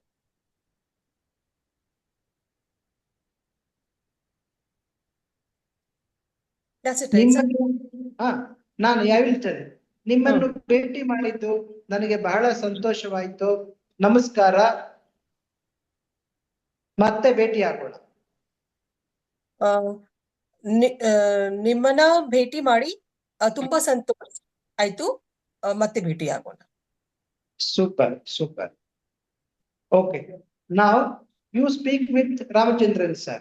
[SPEAKER 5] ನಾನು ಹೇಳ್ತೇನೆ, ನಿಮ್ಮನ್ನು ಭೇಟಿ ಮಾಡಿದ್ದು ನನಗೆ ಬಹಳ ಸಂತೋಷವಾಯಿತು. ನಮಸ್ಕಾರ, ಮತ್ತೆ ಭೇಟಿ ಆಗೋಣ.
[SPEAKER 6] ನಿಮ್ಮನ್ನ ಭೇಟಿ ಮಾಡಿ ತುಂಬಾ ಸಂತೋಷ ಆಯ್ತು. ಮತ್ತೆ ಭೇಟಿ ಆಗೋಣ.
[SPEAKER 5] Super, super. Okay. Now you speak with Ramachandran sir.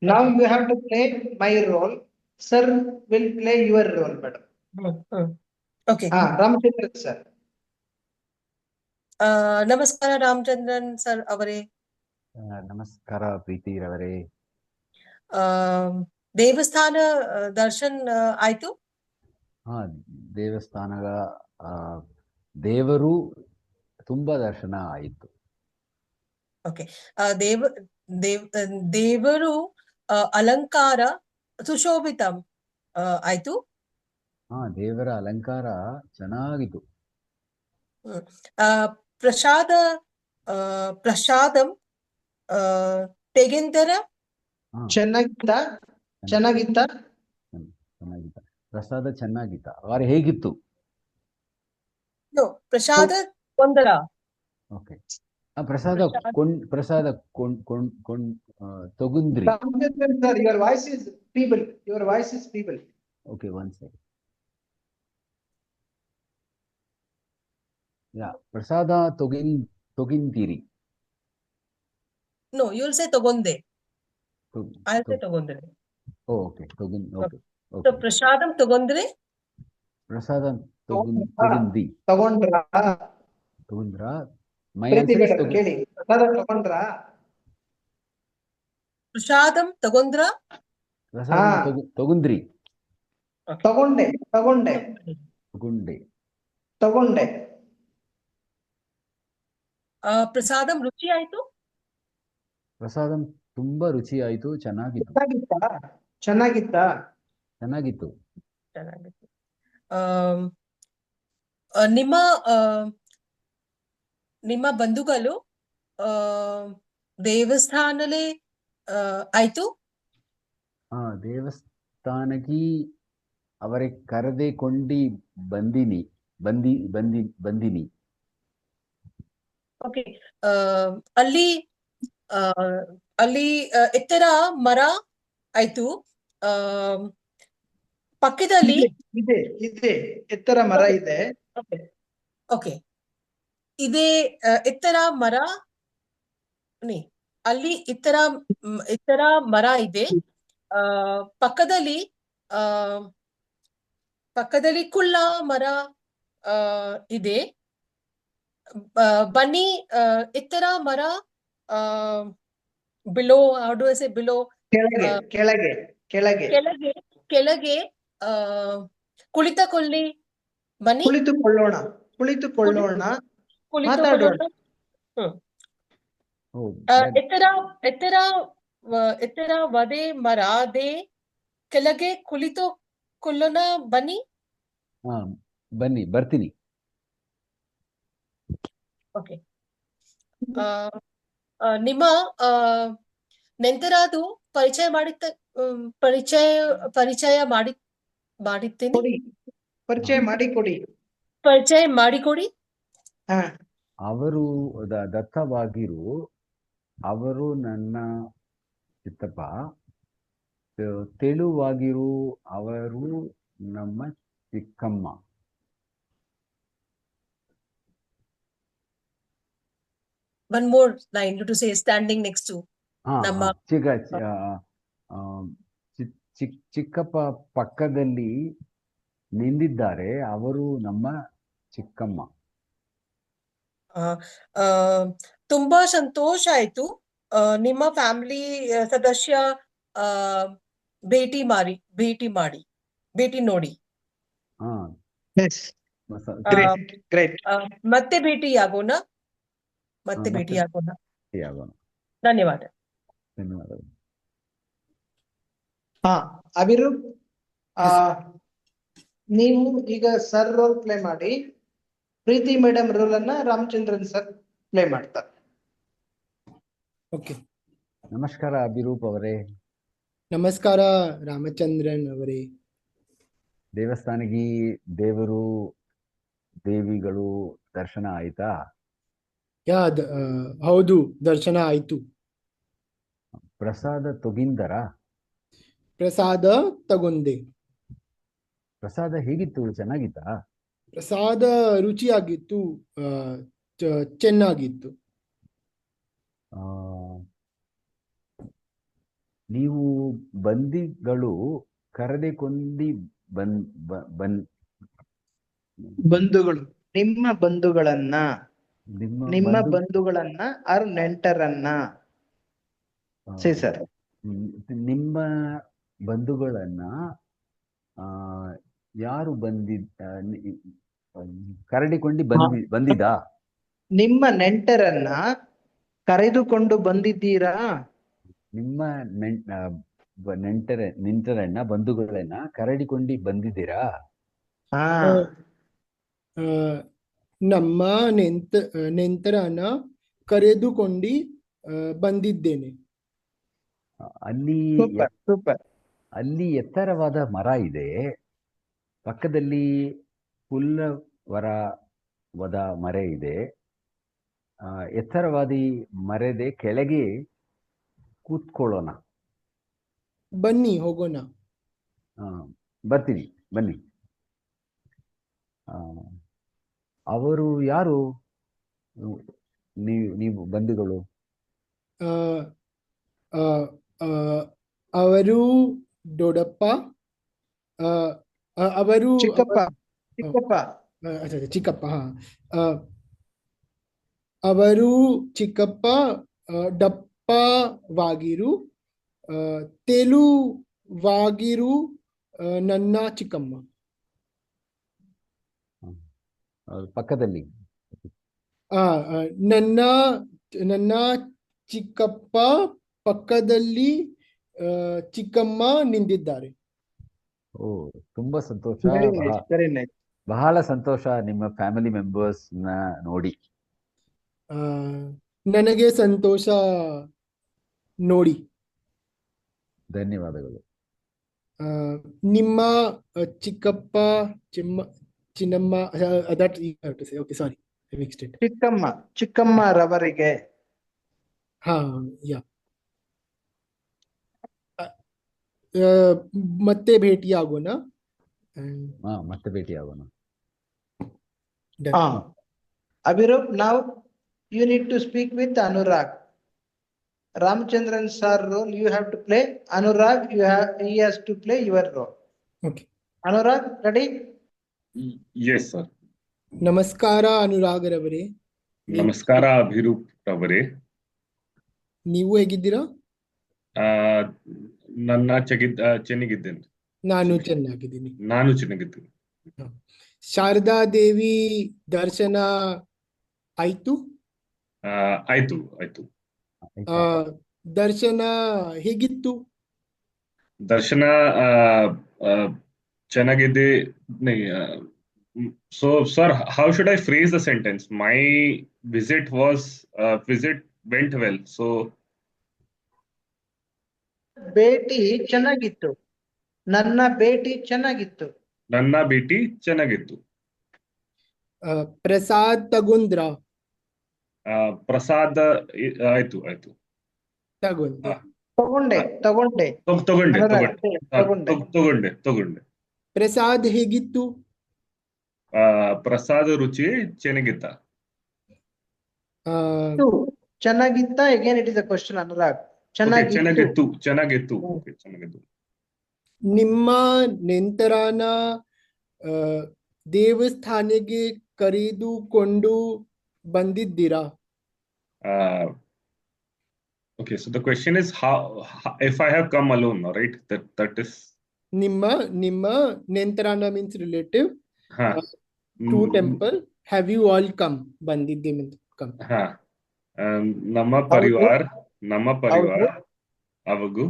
[SPEAKER 5] Now you have to play my role. Sir will play your role, madam.
[SPEAKER 6] Okay.
[SPEAKER 5] Ramachandran sir.
[SPEAKER 6] ನಮಸ್ಕಾರ ರಾಮಚಂದ್ರನ್ ಸರ್ ಅವರೇ.
[SPEAKER 3] ನಮಸ್ಕಾರ ಪ್ರೀತಿ ರವರೇ.
[SPEAKER 6] ದೇವಸ್ಥಾನ ದರ್ಶನ್ ಆಯ್ತು?
[SPEAKER 3] ದೇವಸ್ಥಾನದ ದೇವರು ತುಂಬಾ ದರ್ಶನ ಆಯಿತು.
[SPEAKER 6] ಓಕೆ. ದೇವರು ಅಲಂಕಾರ ಸುಶೋಭಿತ ಆಯ್ತು.
[SPEAKER 3] ದೇವರ ಅಲಂಕಾರ ಚೆನ್ನಾಗಿತ್ತು.
[SPEAKER 6] ಪ್ರಸಾದಂ ತೆಗೆಂದರ
[SPEAKER 5] ಚೆನ್ನಾಗಿತ್ತ.
[SPEAKER 3] ಪ್ರಸಾದ ಚೆನ್ನಾಗಿತ್ತ. ಅವರ ಹೇಗಿತ್ತು?
[SPEAKER 6] ಪ್ರಸಾದ ಕೊಂದರ.
[SPEAKER 3] ಓಕೆ. ಪ್ರಸಾದ ತಗೊಂಡ್ರಿ.
[SPEAKER 5] Your voice is feeble. Your voice is feeble.
[SPEAKER 3] Okay, one second. ಪ್ರಸಾದ ತಗೊಂಡಿರಿ.
[SPEAKER 6] No, you will say ತಗೊಂಡೆ. I'll say ತಗೊಂಡ್ರೆ.
[SPEAKER 3] Okay, okay.
[SPEAKER 6] So ಪ್ರಸಾದಂ ತಗೊಂಡ್ರೆ.
[SPEAKER 3] ಪ್ರಸಾದಂ ತಗೊಂಡ್ರಿ. ತಗೊಂಡ್ರಾ? My answer is
[SPEAKER 5] ಕೇಳಿ. ಪ್ರಸಾದ ತಗೊಂಡ್ರಾ?
[SPEAKER 6] ಪ್ರಸಾದಂ ತಗೊಂಡ್ರಾ?
[SPEAKER 3] ತಗೊಂಡ್ರಿ.
[SPEAKER 5] ತಗೊಂಡೆ.
[SPEAKER 6] ಪ್ರಸಾದಂ ರುಚಿ ಆಯ್ತು.
[SPEAKER 3] ಪ್ರಸಾದಂ ತುಂಬಾ ರುಚಿ ಆಯ್ತು. ಚೆನ್ನಾಗಿತ್ತು. ಚೆನ್ನಾಗಿತ್ತು.
[SPEAKER 6] ನಿಮ್ಮ ಬಂಧುಗಳು ದೇವಸ್ಥಾನಲೇ ಆಯ್ತು?
[SPEAKER 3] ದೇವಸ್ಥಾನಕ್ಕೆ ಅವರೇ ಕರೆದುಕೊಂಡು ಬಂದಿನಿ.
[SPEAKER 6] ಓಕೆ. ಅಲ್ಲಿ ಎತ್ತರ ಮರ ಆಯ್ತು. ಪಕ್ಕದಲ್ಲಿ
[SPEAKER 5] ಇದೆ ಎತ್ತರ ಮರ ಇದೆ.
[SPEAKER 6] ಓಕೆ. ಇದೇ ಎತ್ತರ ಮರ. ಅಲ್ಲಿ ಎತ್ತರ ಮರ ಇದೆ. ಪಕ್ಕದಲ್ಲಿ ಕುಳ್ಳ ಮರ ಇದೆ. ಬನ್ನಿ. ಎತ್ತರ ಮರ below. How do I say below? ಕೆಳಗೆ ಕುಳಿತುಕೊಳ್ಳಿ. ಬನ್ನಿ.
[SPEAKER 5] ಕುಳಿತುಕೊಳ್ಳೋಣ.
[SPEAKER 6] ಎತ್ತರವಾದ ಮರದ ಕೆಳಗೆ ಕುಳಿತುಕೊಳ್ಳೋಣ. ಬನ್ನಿ.
[SPEAKER 3] ಬರ್ತೀನಿ. ಬರ್ತೀನಿ.
[SPEAKER 6] ಓಕೆ. ನಿಮ್ಮ ನೆಂಟರಾದು ಪರಿಚಯ ಪರಿಚಯ ಪರಿಚಯ ಮಾಡಿದ್ದೇನೆ.
[SPEAKER 5] ಕೊಡಿ, ಪರಿಚಯ ಮಾಡಿ ಕೊಡಿ.
[SPEAKER 6] ಪರಿಚಯ ಮಾಡಿಕೊಡಿ.
[SPEAKER 5] ಹಾ,
[SPEAKER 3] ಅವರು ದತ್ತವಾಗಿರು ಅವರು ನನ್ನ ಚಿತ್ತಪ್ಪ. ತೆಳುವಾಗಿರು ಅವರು ನಮ್ಮ ಚಿಕ್ಕಮ್ಮ.
[SPEAKER 6] One more line to say standing next to ನಮ್ಮ
[SPEAKER 3] ಚಿಕ್ಕಪ್ಪ ಪಕ್ಕದಲ್ಲಿ ನಿಂದಿದ್ದಾರೆ, ಅವರು ನಮ್ಮ ಚಿಕ್ಕಮ್ಮ.
[SPEAKER 6] ತುಂಬಾ ಸಂತೋಷ ಆಯ್ತು. ನಿಮ್ಮ ಫ್ಯಾಮಿಲಿ ಸದಸ್ಯ ಭೇಟಿ ನೋಡಿ.
[SPEAKER 5] yes, great.
[SPEAKER 6] ಮತ್ತೆ ಭೇಟಿಯಾಗೋಣ. ಧನ್ಯವಾದ.
[SPEAKER 3] ಧನ್ಯವಾದಗಳು.
[SPEAKER 5] ಹಾ, ಅಭಿರು, ನೀವು ಈಗ ಸರ್ ರೋಲ್ ಪ್ಲೇ ಮಾಡಿ, ಪ್ರೀತಿ ಮೇಡಮ್ ರೋಲ್ ಅನ್ನ ರಾಮಚಂದ್ರನ್ ಸರ್ ಪ್ಲೇ ಮಾಡ್ತಾರೆ.
[SPEAKER 2] ಓಕೆ.
[SPEAKER 3] ನಮಸ್ಕಾರ ಅಭಿರೂಪ್ ಅವರೇ.
[SPEAKER 2] ನಮಸ್ಕಾರ ರಾಮಚಂದ್ರನ್ ಅವರೇ.
[SPEAKER 3] ದೇವಸ್ಥಾನಕ್ಕೆ ದೇವರು ದೇವಿಗಳು ದರ್ಶನ ಆಯ್ತಾ?
[SPEAKER 2] ಹೌದು, ದರ್ಶನ ಆಯ್ತು.
[SPEAKER 3] ಪ್ರಸಾದ ತಗೊಂಡರ?
[SPEAKER 2] ಪ್ರಸಾದ ತಗೊಂಡೆ.
[SPEAKER 3] ಪ್ರಸಾದ ಹೇಗಿತ್ತು? ಚೆನ್ನಾಗಿತ್ತಾ?
[SPEAKER 2] ಪ್ರಸಾದ ರುಚಿಯಾಗಿತ್ತು, ಚೆನ್ನಾಗಿತ್ತು.
[SPEAKER 3] ನೀವು ಬಂದಿಗಳು ಕರೆದುಕೊಂಡು
[SPEAKER 5] ಬಂಧುಗಳು, ನಿಮ್ಮ ಬಂಧುಗಳನ್ನ ಆರ್ ನೆಂಟರನ್ನ ಸರ್,
[SPEAKER 3] ನಿಮ್ಮ ಬಂಧುಗಳನ್ನ ಯಾರು ಕರೆದುಕೊಂಡು ಬಂದಿದ್ದ?
[SPEAKER 5] ನಿಮ್ಮ ನೆಂಟರನ್ನ ಕರೆದುಕೊಂಡು ಬಂದಿದ್ದೀರಾ?
[SPEAKER 3] ನಿಮ್ಮ ನೆಂಟರನ್ನ ಬಂಧುಗಳನ್ನ ಕರೆದುಕೊಂಡು ಬಂದಿದ್ದೀರಾ?
[SPEAKER 2] ನಮ್ಮ ನೆಂಟರನ್ನ ಕರೆದುಕೊಂಡು ಬಂದಿದ್ದೇನೆ.
[SPEAKER 3] ಅಲ್ಲಿ ಎತ್ತರವಾದ ಮರ ಇದೆ, ಪಕ್ಕದಲ್ಲಿ ಹುಲ್ಲವದ ಮರ ಇದೆ. ಎತ್ತರವಾದ ಮರದ ಕೆಳಗೆ ಕೂತ್ಕೊಳ್ಳೋಣ.
[SPEAKER 2] ಬನ್ನಿ, ಹೋಗೋಣ.
[SPEAKER 3] ಬರ್ತೀನಿ, ಬನ್ನಿ. ಅವರು ಯಾರು? ನೀವು ಬಂಧುಗಳು?
[SPEAKER 2] ಅವರು ದೊಡ್ಡಪ್ಪ, ಅವರು ಚಿಕ್ಕಪ್ಪ. ಅವರು ಚಿಕ್ಕಪ್ಪ, ದಪ್ಪವಾಗಿರು ತೆಳುವಾಗಿರು ನನ್ನ ಚಿಕ್ಕಮ್ಮ.
[SPEAKER 3] ಪಕ್ಕದಲ್ಲಿ
[SPEAKER 2] ನನ್ನ ಚಿಕ್ಕಪ್ಪ ಪಕ್ಕದಲ್ಲಿ ಚಿಕ್ಕಮ್ಮ ನಿಂತಿದ್ದಾರೆ.
[SPEAKER 3] ಓ, ತುಂಬಾ ಸಂತೋಷ. ಬಹಳ ಸಂತೋಷ ನಿಮ್ಮ ಫ್ಯಾಮಿಲಿ ಮೆಂಬರ್ಸ್ ನ ನೋಡಿ.
[SPEAKER 2] ನನಗೆ ಸಂತೋಷ ನೋಡಿ.
[SPEAKER 3] ಧನ್ಯವಾದಗಳು.
[SPEAKER 2] ನಿಮ್ಮ ಚಿಕ್ಕಪ್ಪ ಚಿನ್ನಮ್ಮ, okay, sorry, I mixed it.
[SPEAKER 5] ಚಿಕ್ಕಮ್ಮ ರವರಿಗೆ.
[SPEAKER 2] ಮತ್ತೆ ಭೇಟಿಯಾಗೋಣ.
[SPEAKER 3] ಮತ್ತೆ ಭೇಟಿಯಾಗೋಣ.
[SPEAKER 5] Abhirup, now you need to speak with Anurag. Ramchandran sir role you have to play. Anurag, he has to play your role.
[SPEAKER 2] Okay.
[SPEAKER 5] Anurag, ready?
[SPEAKER 7] Yes, sir.
[SPEAKER 2] ನಮಸ್ಕಾರ ಅನುರಾಗ್ ರವರೇ.
[SPEAKER 7] ನಮಸ್ಕಾರ ಅಭಿರೂಪ್ ರವರೇ.
[SPEAKER 2] ನೀವು ಹೇಗಿದ್ದೀರಾ?
[SPEAKER 7] ಚೆನ್ನಾಗಿದ್ದೇನೆ.
[SPEAKER 2] ನಾನು ಚೆನ್ನಾಗಿದ್ದೀನಿ. ಶಾರದಾ ದೇವಿ ದರ್ಶನ ಆಯ್ತು?
[SPEAKER 7] ಆಯ್ತು.
[SPEAKER 2] ದರ್ಶನ ಹೇಗಿತ್ತು?
[SPEAKER 7] ದರ್ಶನ ಚೆನ್ನಾಗಿದೆ. So, sir, how should I phrase the sentence? My visit went well. So,
[SPEAKER 5] ಭೇಟಿ ಚೆನ್ನಾಗಿತ್ತು. ನನ್ನ ಭೇಟಿ ಚೆನ್ನಾಗಿತ್ತು.
[SPEAKER 7] ನನ್ನ ಭೇಟಿ ಚೆನ್ನಾಗಿತ್ತು.
[SPEAKER 2] ಪ್ರಸಾದ್ ತಗೊಂಡ್ರ?
[SPEAKER 7] ಪ್ರಸಾದ ಆಯ್ತು.
[SPEAKER 2] ತಗೊಂಡೆ.
[SPEAKER 5] ತಗೊಂಡೆ.
[SPEAKER 7] ತಗೊಂಡೆ.
[SPEAKER 2] ಪ್ರಸಾದ್ ಹೇಗಿತ್ತು?
[SPEAKER 7] ಪ್ರಸಾದ ರುಚಿ ಚೆನ್ನಾಗಿತ್ತ.
[SPEAKER 5] ಚೆನ್ನಾಗಿತ್ತ? again it is a question, Anurag.
[SPEAKER 7] ಚೆನ್ನಾಗಿತ್ತು.
[SPEAKER 2] ನಿಮ್ಮ ನೆಂಟರನ್ನ ದೇವಸ್ಥಾನಕ್ಕೆ ಕರೆದುಕೊಂಡು ಬಂದಿದ್ದೀರಾ?
[SPEAKER 7] Okay, so the question is how if I have come alone, right? That is
[SPEAKER 2] ನಿಮ್ಮ ನೆಂಟರನ್ನ means relative
[SPEAKER 7] ha
[SPEAKER 2] to temple. Have you all come? ಬಂದಿದ್ದೆ means come.
[SPEAKER 7] ha ನಮ್ಮ ಪರಿವಾರ ಅವಗು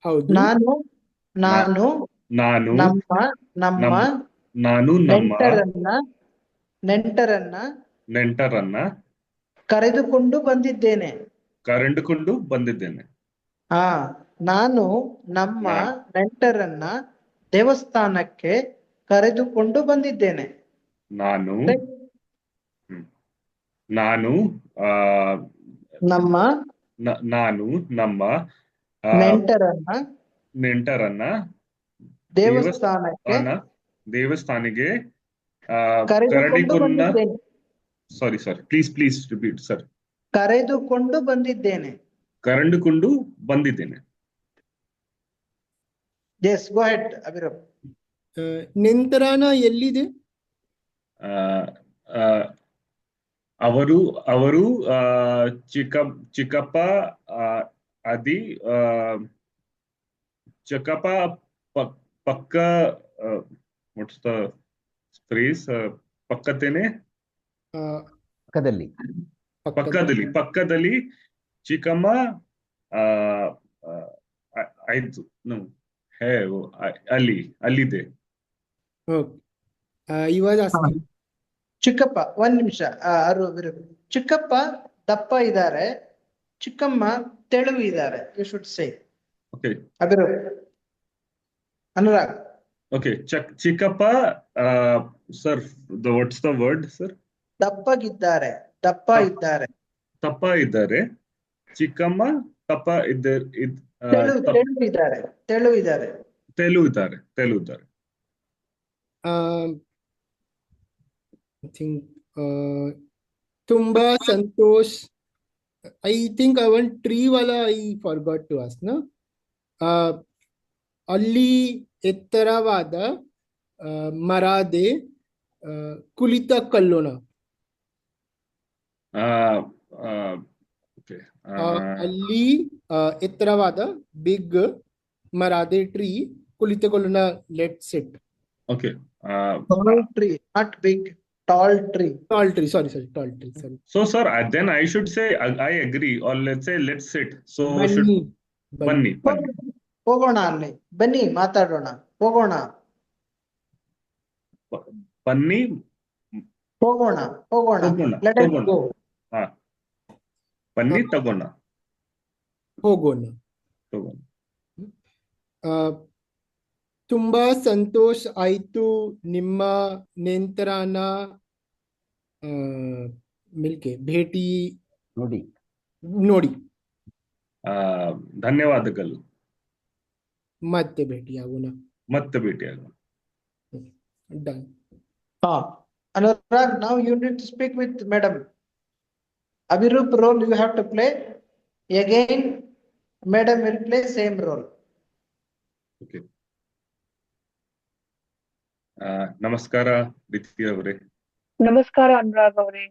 [SPEAKER 7] ಹೌದು. ನಾನು ನಮ್ಮ ನೆಂಟರನ್ನ
[SPEAKER 5] ಕರೆದುಕೊಂಡು ಬಂದಿದ್ದೇನೆ. ನಾನು ನಮ್ಮ ನೆಂಟರನ್ನ ದೇವಸ್ಥಾನಕ್ಕೆ ಕರೆದುಕೊಂಡು ಬಂದಿದ್ದೇನೆ.
[SPEAKER 7] ನಾನು ನಮ್ಮ ನೆಂಟರನ್ನ ದೇವಸ್ಥಾನಕ್ಕೆ ಕರೆದುಕೊಂಡು sorry please repeat sir.
[SPEAKER 5] ಕರೆದುಕೊಂಡು ಬಂದಿದ್ದೇನೆ. Yes, go ahead, Abhirab.
[SPEAKER 2] ನೆಂಟರನ್ನ ಎಲ್ಲಿದೆ?
[SPEAKER 7] ಅವರು ಚಿಕ್ಕಪ್ಪ ಪಕ್ಕ what's the phrase? ಪಕ್ಕದಲ್ಲಿ ಚಿಕ್ಕಮ್ಮ ಆಯ್ತು. ಅಲ್ಲಿದೆ.
[SPEAKER 2] ಇವಾಗ
[SPEAKER 5] ಚಿಕ್ಕಪ್ಪ ಒಂದ್ ನಿಮಿಷ. ಚಿಕ್ಕಪ್ಪ ದಪ್ಪ ಇದ್ದಾರೆ, ಚಿಕ್ಕಮ್ಮ ತೆಳುವು ಇದ್ದಾರೆ. You should say.
[SPEAKER 7] Okay.
[SPEAKER 5] Anurag.
[SPEAKER 7] Okay, ಚಿಕ್ಕಪ್ಪ sir what's the word sir?
[SPEAKER 5] ದಪ್ಪ ಇದ್ದಾರೆ.
[SPEAKER 7] ಚಿಕ್ಕಮ್ಮ ದಪ್ಪ
[SPEAKER 5] ತೆಳು ಇದ್ದಾರೆ.
[SPEAKER 2] I think ತುಂಬಾ Santosh. I think one tree wala I forgot to ask, no? ಅಲ್ಲಿ ಎತ್ತರವಾದ ಮರದೆ ಕುಳಿತುಕೊಳ್ಳೋಣ. ಅಲ್ಲಿ ಎತ್ತರವಾದ ಬಿಗ್ ಮರದೆ ಟ್ರೀ ಕುಳಿತುಕೊಳ್ಳೋಣ. Let's sit.
[SPEAKER 7] Okay.
[SPEAKER 5] Tall tree, not big. Tall tree.
[SPEAKER 2] Sorry.
[SPEAKER 7] So sir, then I should say I agree, or let's say let's sit. So ಬನ್ನಿ
[SPEAKER 5] ಹೋಗೋಣ. ಅಲ್ಲಿ ಬನ್ನಿ ಮಾತಾಡೋಣ. ಹೋಗೋಣ. Let us go.
[SPEAKER 7] ಬನ್ನಿ ತಗೋಣ.
[SPEAKER 2] ಹೋಗೋಣ. ತುಂಬಾ ಸಂತೋಷ ಆಯ್ತು ನಿಮ್ಮ ನೆಂಟರನ್ನ ಮಿಲ್ಕೆ ಭೇಟಿ ನೋಡಿ.
[SPEAKER 7] ಧನ್ಯವಾದಗಳು.
[SPEAKER 2] ಮತ್ತೆ ಭೇಟಿಯಾಗೋಣ. Done.
[SPEAKER 5] Anurag, now you need to speak with Madam. Abhirup role you have to play. Again, Madam will play same role.
[SPEAKER 7] Okay. ನಮಸ್ಕಾರ ಪ್ರೀತಿ ಅವರೇ.
[SPEAKER 1] ನಮಸ್ಕಾರ ಅನುರಾಗ್ ಅವರೇ.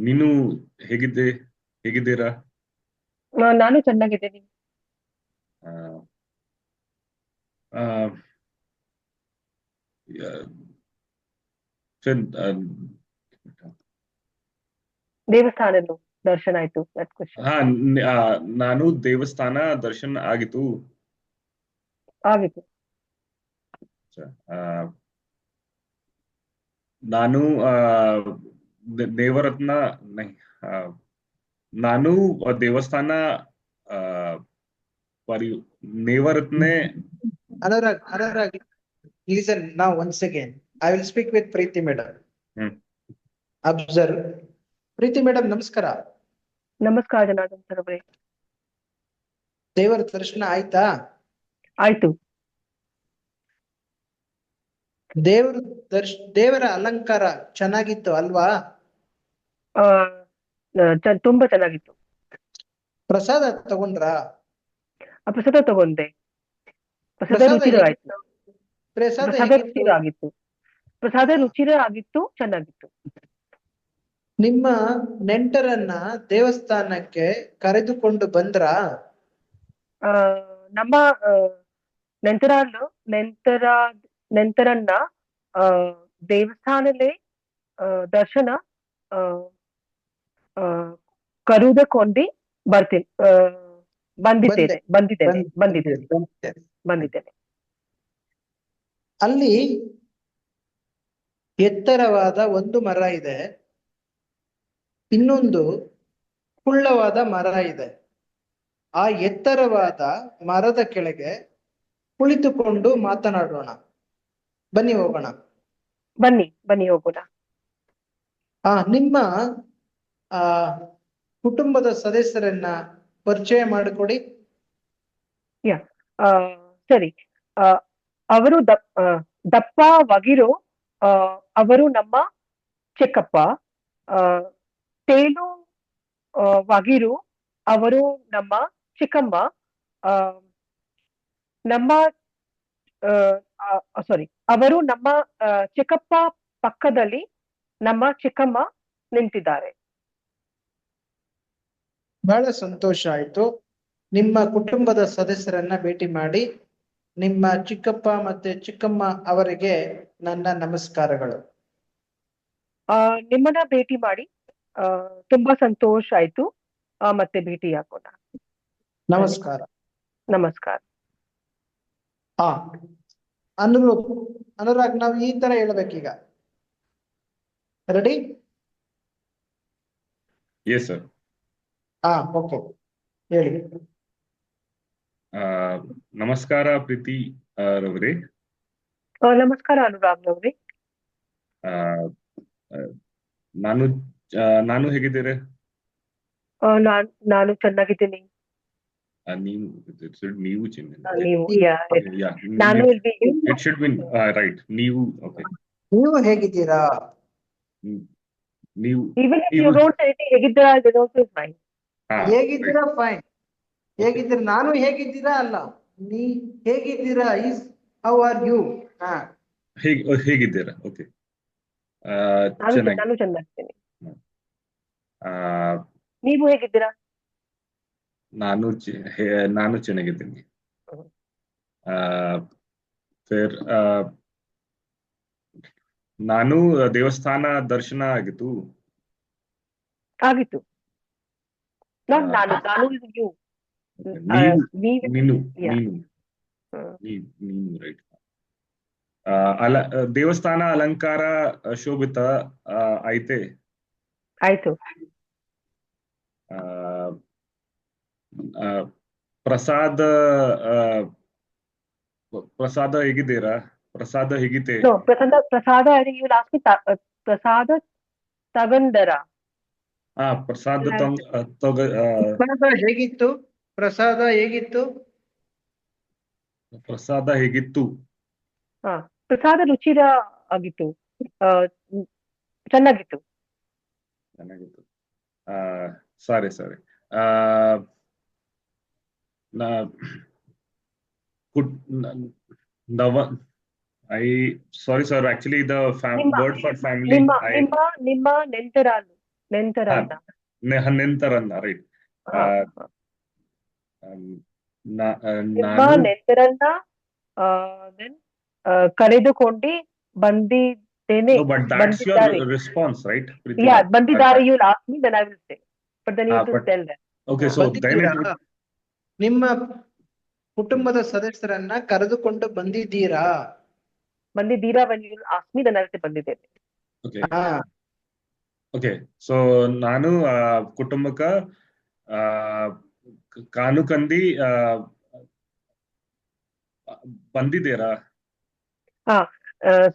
[SPEAKER 7] ನೀನು ಹೇಗಿದ್ದೀರಾ?
[SPEAKER 1] ನಾನು ಚೆನ್ನಾಗಿದ್ದೀನಿ. ದೇವಸ್ಥಾನದ್ದು ದರ್ಶನ ಆಯ್ತು.
[SPEAKER 7] ನಾನು ದೇವಸ್ಥಾನ ದರ್ಶನ ಆಗಿತ್ತು.
[SPEAKER 1] ಆಗಿತ್ತು.
[SPEAKER 7] ನಾನು ದೇವರತ್ನ ನಾನು ದೇವಸ್ಥಾನ ನೇವರತ್ನೆ.
[SPEAKER 5] Anurag, listen now once again. I will speak with Preeti madam. Observe. Preeti madam, ನಮಸ್ಕಾರ.
[SPEAKER 1] ನಮಸ್ಕಾರ ಜನಾರ್ದನ್ ಸರ್ ಅವರೇ.
[SPEAKER 5] ದೇವರ ದರ್ಶನ ಆಯ್ತಾ?
[SPEAKER 1] ಆಯ್ತು.
[SPEAKER 5] ದೇವರ ಅಲಂಕಾರ ಚೆನ್ನಾಗಿತ್ತು ಅಲ್ವಾ?
[SPEAKER 1] ತುಂಬಾ ಚೆನ್ನಾಗಿತ್ತು.
[SPEAKER 5] ಪ್ರಸಾದ ತಗೊಂಡ್ರಾ?
[SPEAKER 1] ಪ್ರಸಾದ ತಗೊಂಡೆ. ಪ್ರಸಾದ ರುಚಿರ ಆಯ್ತು. ಪ್ರಸಾದ ರುಚಿರ ಆಗಿತ್ತು. ಪ್ರಸಾದ ರುಚಿರ ಆಗಿತ್ತು, ಚೆನ್ನಾಗಿತ್ತು.
[SPEAKER 5] ನಿಮ್ಮ ನೆಂಟರನ್ನ ದೇವಸ್ಥಾನಕ್ಕೆ ಕರೆದುಕೊಂಡು ಬಂದ್ರಾ?
[SPEAKER 1] ನಮ್ಮ ನೆಂಟರನ್ನ ದೇವಸ್ಥಾನದಲ್ಲಿ ದರ್ಶನ ಕರೆದುಕೊಂಡು ಬಂದಿದ್ದೇನೆ.
[SPEAKER 5] ಅಲ್ಲಿ ಎತ್ತರವಾದ ಒಂದು ಮರ ಇದೆ, ಇನ್ನೊಂದು ಕುಳ್ಳವಾದ ಮರ ಇದೆ. ಆ ಎತ್ತರವಾದ ಮರದ ಕೆಳಗೆ ಕುಳಿತುಕೊಂಡು ಮಾತನಾಡೋಣ. ಬನ್ನಿ ಹೋಗೋಣ.
[SPEAKER 1] ಬನ್ನಿ ಹೋಗೋಣ.
[SPEAKER 5] ನಿಮ್ಮ ಕುಟುಂಬದ ಸದಸ್ಯರನ್ನ ಪರಿಚಯ ಮಾಡಿಕೊಡಿ.
[SPEAKER 1] ಸರಿ. ಅವರು ದಪ್ಪವಾಗಿರೋ ಅವರು ನಮ್ಮ ಚಿಕ್ಕಪ್ಪ. ತೇಲು ವಾಗಿರು ಅವರು ನಮ್ಮ ಚಿಕ್ಕಮ್ಮ. ಅವರು ನಮ್ಮ ಚಿಕ್ಕಪ್ಪ ಪಕ್ಕದಲ್ಲಿ ನಮ್ಮ ಚಿಕ್ಕಮ್ಮ ನಿಂತಿದ್ದಾರೆ.
[SPEAKER 5] ಬಹಳ ಸಂತೋಷ ಆಯ್ತು. ನಿಮ್ಮ ಕುಟುಂಬದ ಸದಸ್ಯರನ್ನ ಭೇಟಿ ಮಾಡಿ ನಿಮ್ಮ ಚಿಕ್ಕಪ್ಪ ಮತ್ತೆ ಚಿಕ್ಕಮ್ಮ ಅವರಿಗೆ ನನ್ನ ನಮಸ್ಕಾರಗಳು.
[SPEAKER 1] ನಿಮ್ಮನ್ನ ಭೇಟಿ ಮಾಡಿ ತುಂಬಾ ಸಂತೋಷ ಆಯ್ತು. ಮತ್ತೆ ಭೇಟಿ ಆಗೋಣ.
[SPEAKER 5] ನಮಸ್ಕಾರ.
[SPEAKER 1] ನಮಸ್ಕಾರ.
[SPEAKER 5] ಅನುರಾಗ್, ನಾವು ಈ ತರ ಹೇಳ್ಬೇಕೀಗ. ರೆಡಿ?
[SPEAKER 7] Yes sir.
[SPEAKER 5] ಓಕೆ, ಹೇಳಿ.
[SPEAKER 7] ನಮಸ್ಕಾರ ಪ್ರೀತಿ ರವರೇ.
[SPEAKER 1] ನಮಸ್ಕಾರ ಅನುರಾಗ್ ರವರೇ.
[SPEAKER 7] ನಾನು ಹೇಗಿದ್ದೀರಾ?
[SPEAKER 1] ನಾನು ಚೆನ್ನಾಗಿದ್ದೀನಿ.
[SPEAKER 7] ನೀವು
[SPEAKER 5] ನೀವು ಹೇಗಿದ್ದೀರಾ? ಹೇಗಿದ್ದೀರಾ? ಫೈನ್. ಹೇಗಿದ್ದೀರಾ? ನಾನು ಹೇಗಿದ್ದೀರಾ ಅಲ್ಲ, ನೀ ಹೇಗಿದ್ದೀರಾ ಇಸ್ ಹೌ ಆರ್ ಯು.
[SPEAKER 7] ಹೇಗಿದ್ದೀರಾ? ಓಕೆ,
[SPEAKER 1] ನಾನು ಚೆನ್ನಾಗಿದ್ದೀನಿ. ನೀವು ಹೇಗಿದ್ದೀರಾ?
[SPEAKER 7] ನಾನು ಚೆನ್ನಾಗಿದ್ದೀನಿ. ನಾನು ದೇವಸ್ಥಾನ ದರ್ಶನ ಆಗಿತ್ತು. ನೀನು ರೈಟ್. ದೇವಸ್ಥಾನ ಅಲಂಕಾರ ಶೋಭಿತ ಆಯ್ತೆ?
[SPEAKER 1] ಆಯ್ತು.
[SPEAKER 7] ಪ್ರಸಾದ ಹೇಗಿದ್ದೀರಾ? ಪ್ರಸಾದ ಹೇಗಿದೆ?
[SPEAKER 1] ಪ್ರಸಾದ ತಗೊಂಡರ?
[SPEAKER 7] ಪ್ರಸಾದ
[SPEAKER 5] ಹೇಗಿತ್ತು? ಪ್ರಸಾದ ಹೇಗಿತ್ತು?
[SPEAKER 7] ಪ್ರಸಾದ ಹೇಗಿತ್ತು?
[SPEAKER 1] ಪ್ರಸಾದ ರುಚಿರ ಆಗಿತ್ತು. ಚೆನ್ನಾಗಿತ್ತು.
[SPEAKER 7] ಸರಿ. Sorry sir, actually the word for family.
[SPEAKER 1] ನಿಮ್ಮ ನೆಂಟರನ್ನ
[SPEAKER 7] right.
[SPEAKER 1] ನಿಮ್ಮ ನೆಂಟರನ್ನ ಕರೆದುಕೊಂಡು ಬಂದಿದ್ದೇನೆ.
[SPEAKER 7] But that's your response, right?
[SPEAKER 1] ಬಂದಿದ್ದಾರೆ. You will ask me, then I will say. But then you have to tell them.
[SPEAKER 7] Okay, so then
[SPEAKER 5] ನಿಮ್ಮ ಕುಟುಂಬದ ಸದಸ್ಯರನ್ನ ಕರೆದುಕೊಂಡು ಬಂದಿದ್ದೀರಾ?
[SPEAKER 1] ಬಂದಿದ್ದೀರಾ when you ask me, then I'll say ಬಂದಿದ್ದೇನೆ.
[SPEAKER 7] Okay.
[SPEAKER 5] ಹಾ
[SPEAKER 7] Okay. So ನಾನು ಕುಟುಂಬಕ್ಕ ಕಾನುಕಂದಿ ಬಂದಿದ್ದೀರಾ?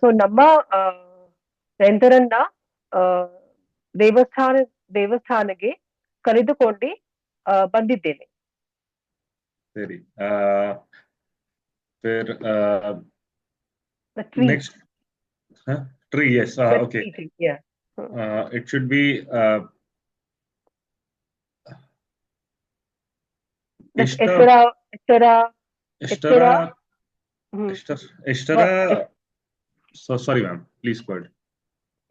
[SPEAKER 1] ಸೊ ನಮ್ಮ ನೆಂಟರನ್ನ ದೇವಸ್ಥಾನಕ್ಕೆ ಕರೆದುಕೊಂಡು ಬಂದಿದ್ದೇನೆ.
[SPEAKER 7] ಸರಿ. फिर
[SPEAKER 1] The tree.
[SPEAKER 7] next, tree. Yes.
[SPEAKER 1] The
[SPEAKER 7] Okay.
[SPEAKER 1] tree, yeah.
[SPEAKER 7] It should be So sorry, ma'am. Please go ahead.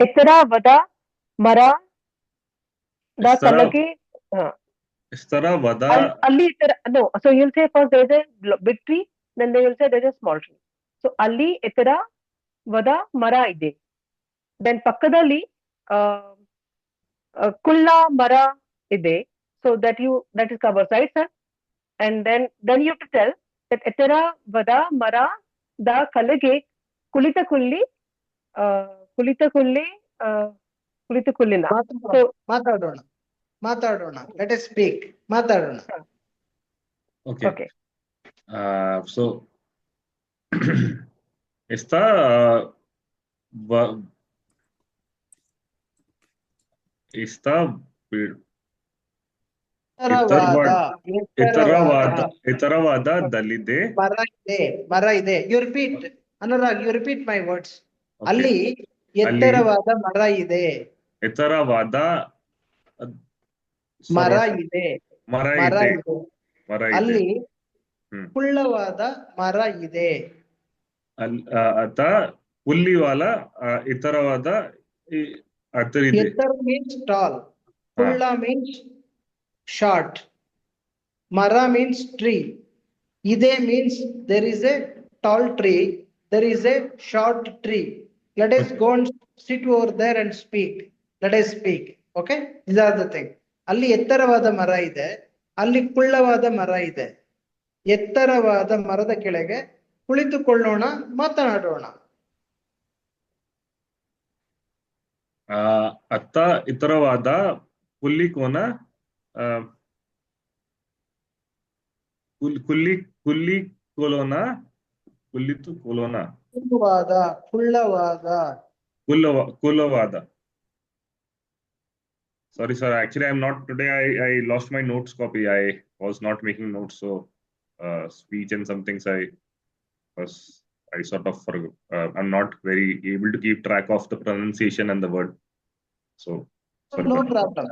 [SPEAKER 1] ಎತ್ತರವಾದ ಮರದ ಕೆಳಗೆ
[SPEAKER 7] ಎತ್ತರವಾದ
[SPEAKER 1] ಅಲ್ಲಿ no, so you'll say first there is a big tree, then they will say there is a small tree. So ಅಲ್ಲಿ ಎತ್ತರವಾದ ಮರ ಇದೆ, then ಪಕ್ಕದಲ್ಲಿ ಕುಳ್ಳ ಮರ ಇದೆ. So that is covers, right, sir? And then you have to tell that ಎತ್ತರವಾದ ಮರದ ಕೆಳಗೆ ಕುಳಿತುಕೊಳ್ಳಿನ. So
[SPEAKER 5] ಮಾತಾಡೋಣ. Let us speak. ಮಾತಾಡೋಣ.
[SPEAKER 7] Okay. So está ಎತ್ತರವಾದದಲ್ಲಿದೆ
[SPEAKER 5] ಮರ ಇದೆ. You repeat, Anurag, you repeat my words.
[SPEAKER 7] Okay.
[SPEAKER 5] ಅಲ್ಲಿ ಎತ್ತರವಾದ ಮರ ಇದೆ.
[SPEAKER 7] ಎತ್ತರವಾದ
[SPEAKER 5] ಮರ ಇದೆ. ಅಲ್ಲಿ ಕುಳ್ಳವಾದ ಮರ ಇದೆ.
[SPEAKER 7] ಹುಲ್ಲಿವಾಲ ಎತ್ತರವಾದ ಇದೆ.
[SPEAKER 5] ಎತ್ತರ means tall. ಕುಳ್ಳ means short. ಮರ means tree. ಇದೆ means there is a tall tree, there is a short tree. Let us go and sit over there and speak. Let us speak. Okay? These are the thing. ಅಲ್ಲಿ ಎತ್ತರವಾದ ಮರ ಇದೆ, ಅಲ್ಲಿ ಕುಳ್ಳವಾದ ಮರ ಇದೆ. ಎತ್ತರವಾದ ಮರದ ಕೆಳಗೆ ಕುಳಿತುಕೊಳ್ಳೋಣ, ಮಾತನಾಡೋಣ.
[SPEAKER 7] ಅತ್ತ ಎತ್ತರವಾದ ಕುಳ್ಳಿತುಕೊಳ್ಳೋಣ. ಕುಳ್ಳವಾದ. Sorry, sir. Actually, I'm not today. I lost my notes copy. I was not making notes, so speech and some things I sort of forgot. I'm not very able to keep track of the pronunciation and the word. So
[SPEAKER 5] No problem.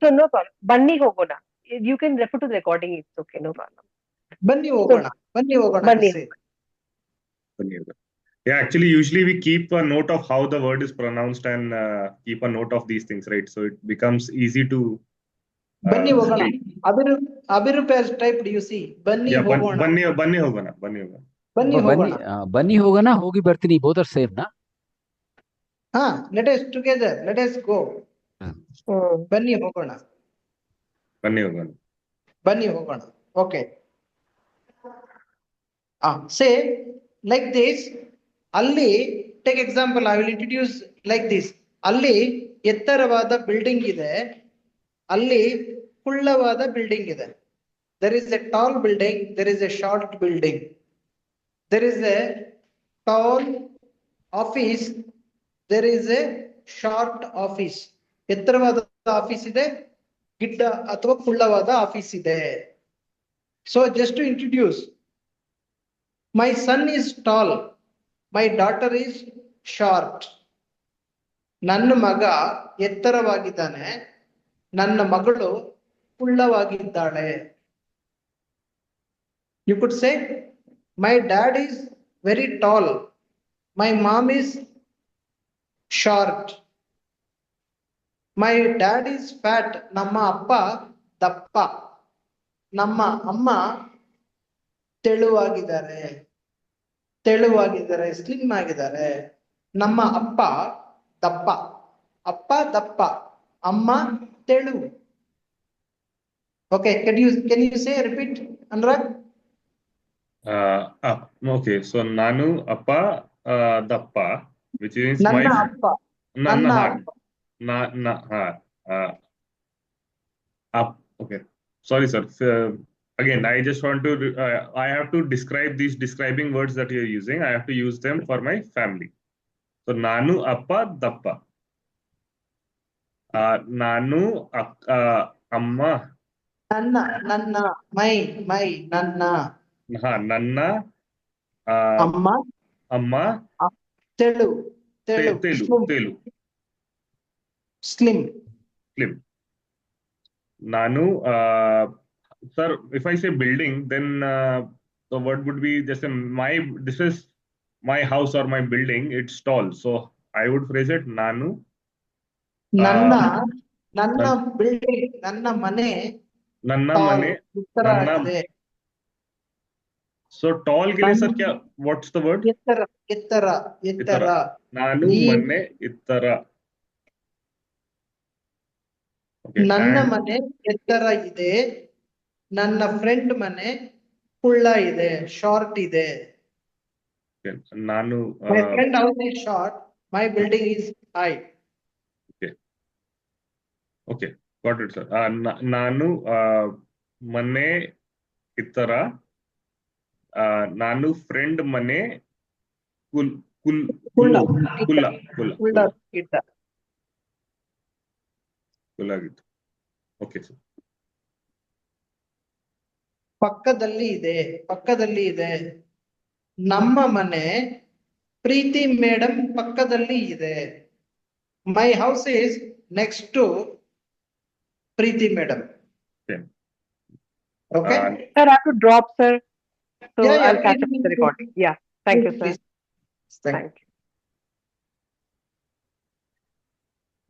[SPEAKER 1] So no problem. ಬನ್ನಿ ಹೋಗೋಣ. You can refer to the recording. It's okay. No problem.
[SPEAKER 5] ಬನ್ನಿ ಹೋಗೋಣ.
[SPEAKER 7] Yeah, actually, usually we keep a note of how the word is pronounced and keep a note of these things, right? So it becomes easy to.
[SPEAKER 5] ಬನ್ನಿ ಹೋಗೋಣ. Abiru has typed, you see. ಬನ್ನಿ ಹೋಗೋಣ.
[SPEAKER 7] ಬನ್ನಿ ಹೋಗೋಣ.
[SPEAKER 3] ಬನ್ನಿ ಹೋಗೋಣ, ಹೋಗಿ ಬರ್ತೀನಿ. both are same, na?
[SPEAKER 5] Let us together. Let us go. ಬನ್ನಿ ಹೋಗೋಣ. Okay. Say like this. ಅಲ್ಲಿ take example, I will introduce like this. ಅಲ್ಲಿ ಎತ್ತರವಾದ ಬಿಲ್ಡಿಂಗ್ ಇದೆ, ಅಲ್ಲಿ ಕುಳ್ಳವಾದ ಬಿಲ್ಡಿಂಗ್ ಇದೆ. There is a tall building, there is a short building. There is a tall office, there is a short office. ಎತ್ತರವಾದ office ಇದೆ, ಗಿಡ್ಡ ಅಥವಾ ಕುಳ್ಳವಾದ office ಇದೆ. So just to introduce, my son is tall, my daughter is short. ನನ್ನ ಮಗ ಎತ್ತರವಾಗಿದ್ದಾನೆ, ನನ್ನ ಮಗಳು ಕುಳ್ಳವಾಗಿದ್ದಾಳೆ. You could say, my dad is very tall, my mom is short. My dad is fat, ನಮ್ಮ ಅಪ್ಪ ದಪ್ಪ, ನಮ್ಮ ಅಮ್ಮ ತೆಳುವಾಗಿದ್ದಾರೆ, ಸ್ಲಿಮ್ ಆಗಿದ್ದಾರೆ. ನಮ್ಮ ಅಪ್ಪ ದಪ್ಪ, ಅಮ್ಮ ತೆಳು. Okay, can you say, repeat, Anurag?
[SPEAKER 7] Okay, so Nanu Appa Dappa, which is my
[SPEAKER 5] ನನ್ನ ಅಪ್ಪ ನನ್ನ
[SPEAKER 7] Nanna
[SPEAKER 5] ಅಪ್ಪ
[SPEAKER 7] na na okay. Sorry, sir. Again, I just want to I have to describe these describing words that you're using. I have to use them for my family. So Nanu Appa Dappa. Nanu Amma.
[SPEAKER 5] ನನ್ನ ನನ್ನ ಮೈ ಮೈ ನನ್ನ
[SPEAKER 7] Nanna
[SPEAKER 5] ಅಮ್ಮ
[SPEAKER 7] Amma
[SPEAKER 5] ತೆಳು ತೆಳು
[SPEAKER 7] Telu.
[SPEAKER 5] Slim
[SPEAKER 7] Slim. Nanu, sir, if I say building, then the word would be just this is my house or my building, it's tall. So I would phrase it Nanu.
[SPEAKER 5] ನನ್ನ ನನ್ನ building ನನ್ನ ಮನೆ
[SPEAKER 7] Nanna
[SPEAKER 5] tall,
[SPEAKER 7] Mane.
[SPEAKER 5] ಎತ್ತರ
[SPEAKER 7] Nanna.
[SPEAKER 5] ಇದೆ.
[SPEAKER 7] So tall ke liye, sir, kya, what's the word?
[SPEAKER 5] ಎತ್ತರ ಎತ್ತರ ಎತ್ತರ
[SPEAKER 7] Nanu
[SPEAKER 5] ಈ-
[SPEAKER 7] Mane Ittara. Okay.
[SPEAKER 5] ನನ್ನ
[SPEAKER 7] and-
[SPEAKER 5] ಮನೆ ಎತ್ತರ ಇದೆ, ನನ್ನ ಫ್ರೆಂಡ್ ಮನೆ ಕುಳ್ಳ ಇದೆ, ಶಾರ್ಟ್ ಇದೆ.
[SPEAKER 7] okay, Nanu.
[SPEAKER 5] My friend house is short, my building is high.
[SPEAKER 7] Okay, got it, sir. Nanu Mane Ittara. Nanu friend Mane
[SPEAKER 5] Kulla
[SPEAKER 7] Kulla
[SPEAKER 5] Gidda.
[SPEAKER 7] Kullagittu. Okay, sir.
[SPEAKER 5] ಪಕ್ಕದಲ್ಲಿ ಇದೆ, ಪಕ್ಕದಲ್ಲಿ ಇದೆ. ನಮ್ಮ ಮನೆ ಪ್ರೀತಿ ಮೇಡಮ್ ಪಕ್ಕದಲ್ಲಿ ಇದೆ. My house is next to Preeti madam.
[SPEAKER 7] Okay.
[SPEAKER 5] Okay.
[SPEAKER 1] Sir, I have to drop, sir. So
[SPEAKER 5] Yeah,
[SPEAKER 1] I'll catch up
[SPEAKER 5] please,
[SPEAKER 1] with the
[SPEAKER 5] please.
[SPEAKER 1] recording. Yeah. Thank you, sir.
[SPEAKER 5] Please. Thank you.
[SPEAKER 1] Thank you.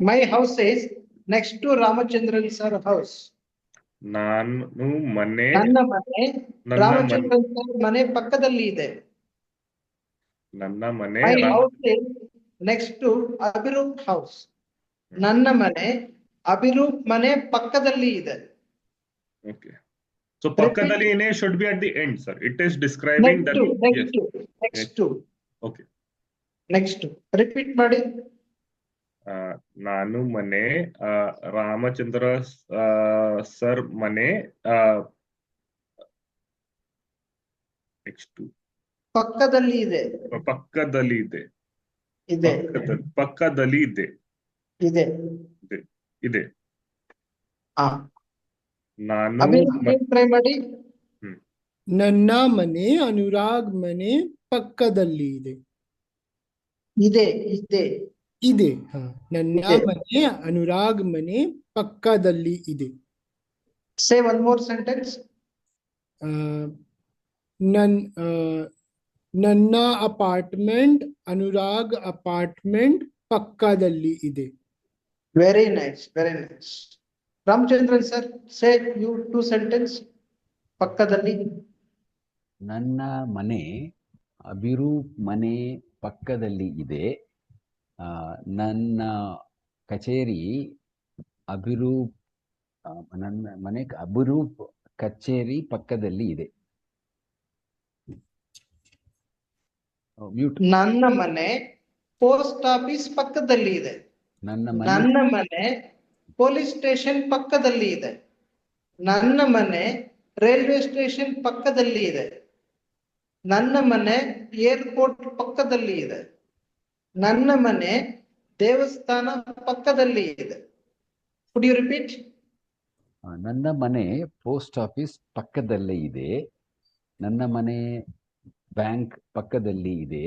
[SPEAKER 5] My house is next to Ramachandran sir house.
[SPEAKER 7] Nanu Mane.
[SPEAKER 5] ನನ್ನ ಮನೆ
[SPEAKER 7] ನನ್ನ
[SPEAKER 5] Ramachandran sir ಮನೆ ಪಕ್ಕದಲ್ಲಿ ಇದೆ.
[SPEAKER 7] Nanna Mane.
[SPEAKER 5] My house is next to ಅಭಿರೂಪ್ house. ನನ್ನ ಮನೆ ಅಭಿರೂಪ್ ಮನೆ ಪಕ್ಕದಲ್ಲಿ ಇದೆ.
[SPEAKER 7] Okay. So Pakkadaline should be at the end, sir. It is describing
[SPEAKER 5] Next
[SPEAKER 7] that.
[SPEAKER 5] to,
[SPEAKER 7] Yes.
[SPEAKER 5] next to, next to,
[SPEAKER 7] Okay.
[SPEAKER 5] next to. Repeat ಮಾಡಿ.
[SPEAKER 7] Nanu Mane, Ramachandra sir Mane, next to.
[SPEAKER 5] ಪಕ್ಕದಲ್ಲಿ ಇದೆ.
[SPEAKER 7] ಪಕ್ಕದಲ್ಲಿ ಇದೆ.
[SPEAKER 5] ಇದೆ.
[SPEAKER 7] ಪಕ್ಕದಲ್ಲಿ ಇದೆ.
[SPEAKER 5] ಇದೆ.
[SPEAKER 7] ಇದೆ.
[SPEAKER 5] ಹಾ.
[SPEAKER 7] ನಾನು
[SPEAKER 5] ಅಭಿರೂಪ್ ಟ್ರೈ ಮಾಡಿ.
[SPEAKER 2] ನನ್ನ ಮನೆ ಅನುರಾಗ್ ಮನೆ ಪಕ್ಕದಲ್ಲಿ ಇದೆ.
[SPEAKER 5] ಇದೆ ಇದೆ
[SPEAKER 2] ಇದೆ. ನನ್ನ
[SPEAKER 5] ಇದೆ.
[SPEAKER 2] ಮನೆ ಅನುರಾಗ್ ಮನೆ ಪಕ್ಕದಲ್ಲಿ ಇದೆ.
[SPEAKER 5] Say one more sentence.
[SPEAKER 2] ಆ, ನನ್ನ ಅಪಾರ್ಟ್ಮೆಂಟ್ ಅನುರಾಗ್ ಅಪಾರ್ಟ್ಮೆಂಟ್ ಪಕ್ಕದಲ್ಲಿ ಇದೆ.
[SPEAKER 5] Very nice, very nice. Ramchandran sir, say you two sentence. ಪಕ್ಕದಲ್ಲಿ.
[SPEAKER 3] ನನ್ನ ಮನೆ ಅಭಿರೂಪ್ ಮನೆ ಪಕ್ಕದಲ್ಲಿ ಇದೆ. ನನ್ನ ಕಚೇರಿ ಅಭಿರೂಪ್ ನನ್ನ ಮನೆ ಅಭಿರೂಪ್ ಕಚೇರಿ ಪಕ್ಕದಲ್ಲಿ ಇದೆ. ಮ್ಯೂಟ್.
[SPEAKER 5] ನನ್ನ ಮನೆ ಪೋಸ್ಟ್ ಆಫೀಸ್ ಪಕ್ಕದಲ್ಲಿ ಇದೆ. ನನ್ನ ಮನೆ ಪೊಲೀಸ್ ಸ್ಟೇಷನ್ ಪಕ್ಕದಲ್ಲಿ ಇದೆ. ನನ್ನ ಮನೆ ರೈಲ್ವೆ ಸ್ಟೇಷನ್ ಪಕ್ಕದಲ್ಲಿ ಇದೆ. ನನ್ನ ಮನೆ ಏರ್ಪೋರ್ಟ್ ಪಕ್ಕದಲ್ಲಿ ಇದೆ. ನನ್ನ ಮನೆ ದೇವಸ್ಥಾನ ಪಕ್ಕದಲ್ಲಿ ಇದೆ. Could you repeat?
[SPEAKER 3] ನನ್ನ ಮನೆ ಪೋಸ್ಟ್ ಆಫೀಸ್ ಪಕ್ಕದಲ್ಲೇ ಇದೆ. ನನ್ನ ಮನೆ ಬ್ಯಾಂಕ್ ಪಕ್ಕದಲ್ಲಿ ಇದೆ.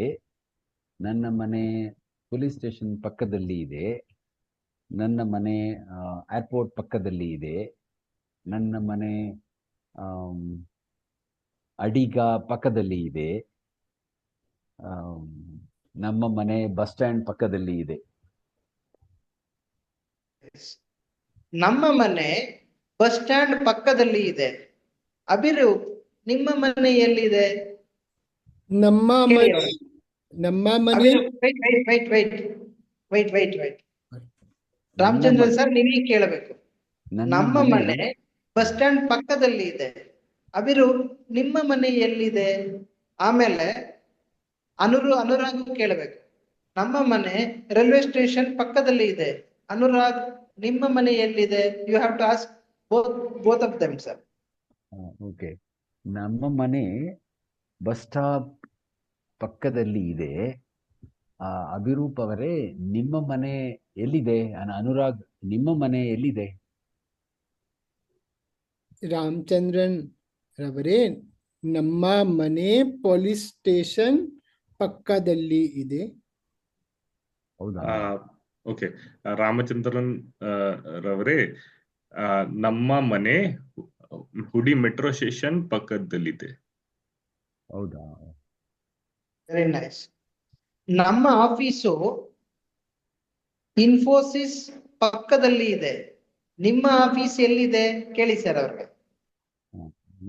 [SPEAKER 3] ನನ್ನ ಮನೆ ಪೊಲೀಸ್ ಸ್ಟೇಷನ್ ಪಕ್ಕದಲ್ಲಿ ಇದೆ. ನನ್ನ ಮನೆ ಏರ್ಪೋರ್ಟ್ ಪಕ್ಕದಲ್ಲಿ ಇದೆ. ನನ್ನ ಮನೆ ಅಡಿಗ ಪಕ್ಕದಲ್ಲಿ ಇದೆ. ನಮ್ಮ ಮನೆ ಬಸ್ ಸ್ಟ್ಯಾಂಡ್ ಪಕ್ಕದಲ್ಲಿ ಇದೆ.
[SPEAKER 5] ನಮ್ಮ ಮನೆ ಬಸ್ ಸ್ಟ್ಯಾಂಡ್ ಪಕ್ಕದಲ್ಲಿ ಇದೆ. ಅಭಿರೂಪ್, ನಿಮ್ಮ ಮನೆ ಎಲ್ಲಿದೆ?
[SPEAKER 2] ನಮ್ಮ ಮನೆ
[SPEAKER 5] wait. ರಾಮಚಂದ್ರನ್ ಸರ್ ನೀವೇ ಕೇಳಬೇಕು. ನಮ್ಮ ಮನೆ ಬಸ್ ಸ್ಟ್ಯಾಂಡ್ ಪಕ್ಕದಲ್ಲಿ ಇದೆ. ಅಬಿರು ನಿಮ್ಮ ಮನೆ ಎಲ್ಲಿದೆ? ಆಮೇಲೆ ಅನುರಾಗ್ ಕೇಳಬೇಕು, ನಮ್ಮ ಮನೆ ರೈಲ್ವೆ ಸ್ಟೇಷನ್ ಪಕ್ಕದಲ್ಲಿ ಇದೆ. ಅನುರಾಗ್, ನಿಮ್ಮ ಮನೆ ಎಲ್ಲಿದೆ? You have to ask both of them sir.
[SPEAKER 3] Okay, ನಮ್ಮ ಮನೆ ಬಸ್ ಸ್ಟಾಪ್ ಪಕ್ಕದಲ್ಲಿ ಇದೆ. ಅಭಿರೂಪ್ ಅವರೇ, ನಿಮ್ಮ ಮನೆ ಎಲ್ಲಿದೆ? ಅನುರಾಗ್, ನಿಮ್ಮ ಮನೆ ಎಲ್ಲಿದೆ?
[SPEAKER 2] ರಾಮಚಂದ್ರನ್ ರವರೇ, ನಮ್ಮ ಮನೆ ಪೊಲೀಸ್ ಸ್ಟೇಷನ್ ಪಕ್ಕದಲ್ಲಿ ಇದೆ.
[SPEAKER 3] ಹೌದಾ?
[SPEAKER 7] ಓಕೆ, ರಾಮಚಂದ್ರನ್ ರವರೇ, ನಮ್ಮ ಮನೆ ಹುಡಿ ಮೆಟ್ರೋ ಸ್ಟೇಷನ್ ಪಕ್ಕದಲ್ಲಿದೆ.
[SPEAKER 3] ಹೌದಾ?
[SPEAKER 5] Very nice. ನಮ್ಮ ಆಫೀಸು ಇನ್ಫೋಸಿಸ್ ಪಕ್ಕದಲ್ಲಿ ಇದೆ. ನಿಮ್ಮ ಆಫೀಸ್ ಎಲ್ಲಿದೆ? ಕೇಳಿ ಸರ್ ಅವ್ರಿಗೆ.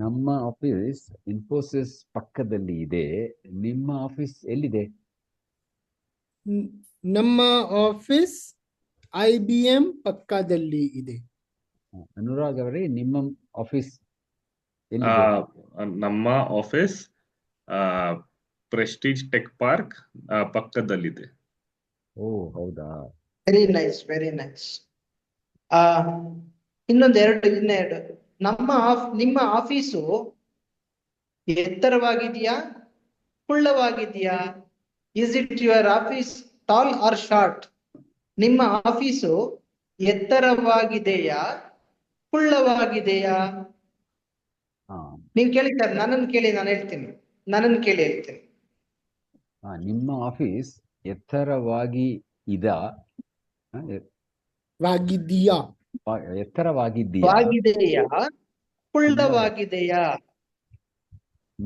[SPEAKER 3] ನಮ್ಮ ಆಫೀಸ್ ಇನ್ಫೋಸಿಸ್ ಪಕ್ಕದಲ್ಲಿ ಇದೆ. ನಿಮ್ಮ ಆಫೀಸ್ ಎಲ್ಲಿದೆ?
[SPEAKER 2] ನಮ್ಮ ಆಫೀಸ್ IBM ಪಕ್ಕದಲ್ಲಿ ಇದೆ.
[SPEAKER 3] ಅನುರಾಗ್ ಅವರೇ, ನಿಮ್ಮ ಆಫೀಸ್ ಎಲ್ಲಿದೆ?
[SPEAKER 7] ನಮ್ಮ ಆಫೀಸ್ ಪ್ರೆಸ್ಟೀಜ್ ಟೆಕ್ ಪಾರ್ಕ್ ಪಕ್ಕದಲ್ಲಿದೆ.
[SPEAKER 3] ಓ, ಹೌದಾ?
[SPEAKER 5] Very nice, very nice. ಇನ್ನೆರಡು. ನಿಮ್ಮ ಆಫೀಸು ಎತ್ತರವಾಗಿದೆಯಾ, ಕುಳ್ಳವಾಗಿದೆಯಾ? Is it your office tall or short? ನಿಮ್ಮ ಆಫೀಸು ಎತ್ತರವಾಗಿದೆಯಾ, ಕುಳ್ಳವಾಗಿದೆಯಾ? ನೀವು ಕೇಳಿ ಸರ್, ನನ್ನನ್ನು ಕೇಳಿ, ನಾನು ಹೇಳ್ತೀನಿ. ನನ್ನನ್ನು ಕೇಳಿ ಹೇಳ್ತೀನಿ.
[SPEAKER 3] ನಿಮ್ಮ ಆಫೀಸ್ ಎತ್ತರವಾಗಿ ಇದಾ?
[SPEAKER 2] ವಾಗಿದೆಯಾ?
[SPEAKER 3] ಎತ್ತರವಾಗಿದೆಯಾ?
[SPEAKER 5] ವಾಗಿದೆಯಾ, ಕುಳ್ಳವಾಗಿದೆಯಾ?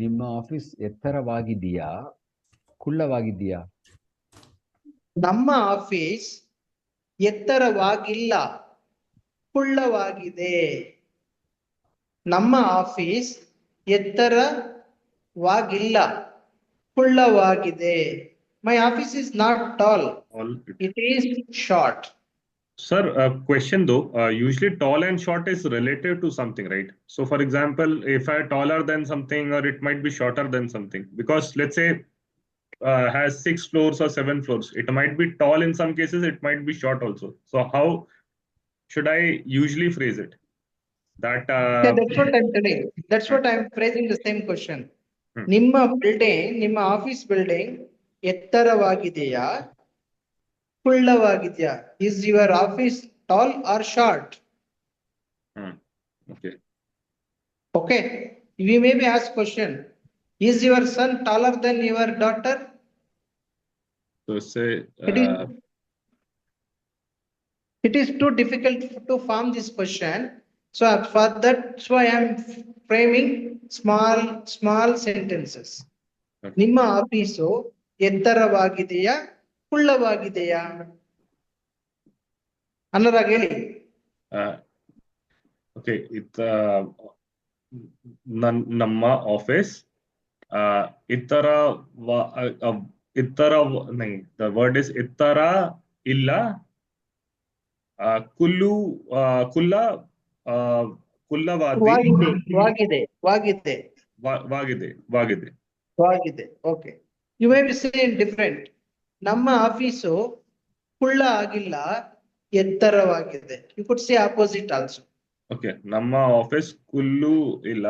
[SPEAKER 3] ನಿಮ್ಮ ಆಫೀಸ್ ಎತ್ತರವಾಗಿದೆಯಾ, ಕುಳ್ಳವಾಗಿದೆಯಾ?
[SPEAKER 5] ನಮ್ಮ ಆಫೀಸ್ ಎತ್ತರವಾಗಿಲ್ಲ, ಕುಳ್ಳವಾಗಿದೆ. ನಮ್ಮ ಆಫೀಸ್ ಎತ್ತರವಾಗಿಲ್ಲ, ಕುಳ್ಳವಾಗಿದೆ. My office is not tall, it is short.
[SPEAKER 7] Sir, question though, usually tall and short is relative to something, right? So for example, if I'm taller than something, or it might be shorter than something, because let's say has 6 floors or 7 floors, it might be tall in some cases, it might be short also. So how should I usually phrase it? That
[SPEAKER 5] that's what I'm telling. That's what I'm phrasing the same question. ನಿಮ್ಮ office building ಎತ್ತರವಾಗಿದೆಯಾ, ಕುಳ್ಳವಾಗಿದೆಯಾ? Is your office tall or short? Okay. We may be asked question. Is your son taller than your daughter?
[SPEAKER 7] So say
[SPEAKER 5] it is too difficult to form this question. So for that, I am framing small sentences. ನಿಮ್ಮ office ಎತ್ತರವಾಗಿದೆಯಾ, ಕುಳ್ಳವಾಗಿದೆಯಾ? ಅನುರಾಗ್ ಹೇಳಿ.
[SPEAKER 7] Okay, ನಮ್ಮ office ಇತರ the word is ಇತರ ಇಲ್ಲ,
[SPEAKER 5] ವಾಗಿದೆ. Okay. You may be saying different. ನಮ್ಮ office ಕುಳ್ಳ ಆಗಿಲ್ಲ, ಎತ್ತರವಾಗಿದೆ. You could say opposite also.
[SPEAKER 7] Okay, ನಮ್ಮ ಆಫೀಸ್ ಕುಲ್ಲ ಇಲ್ಲ,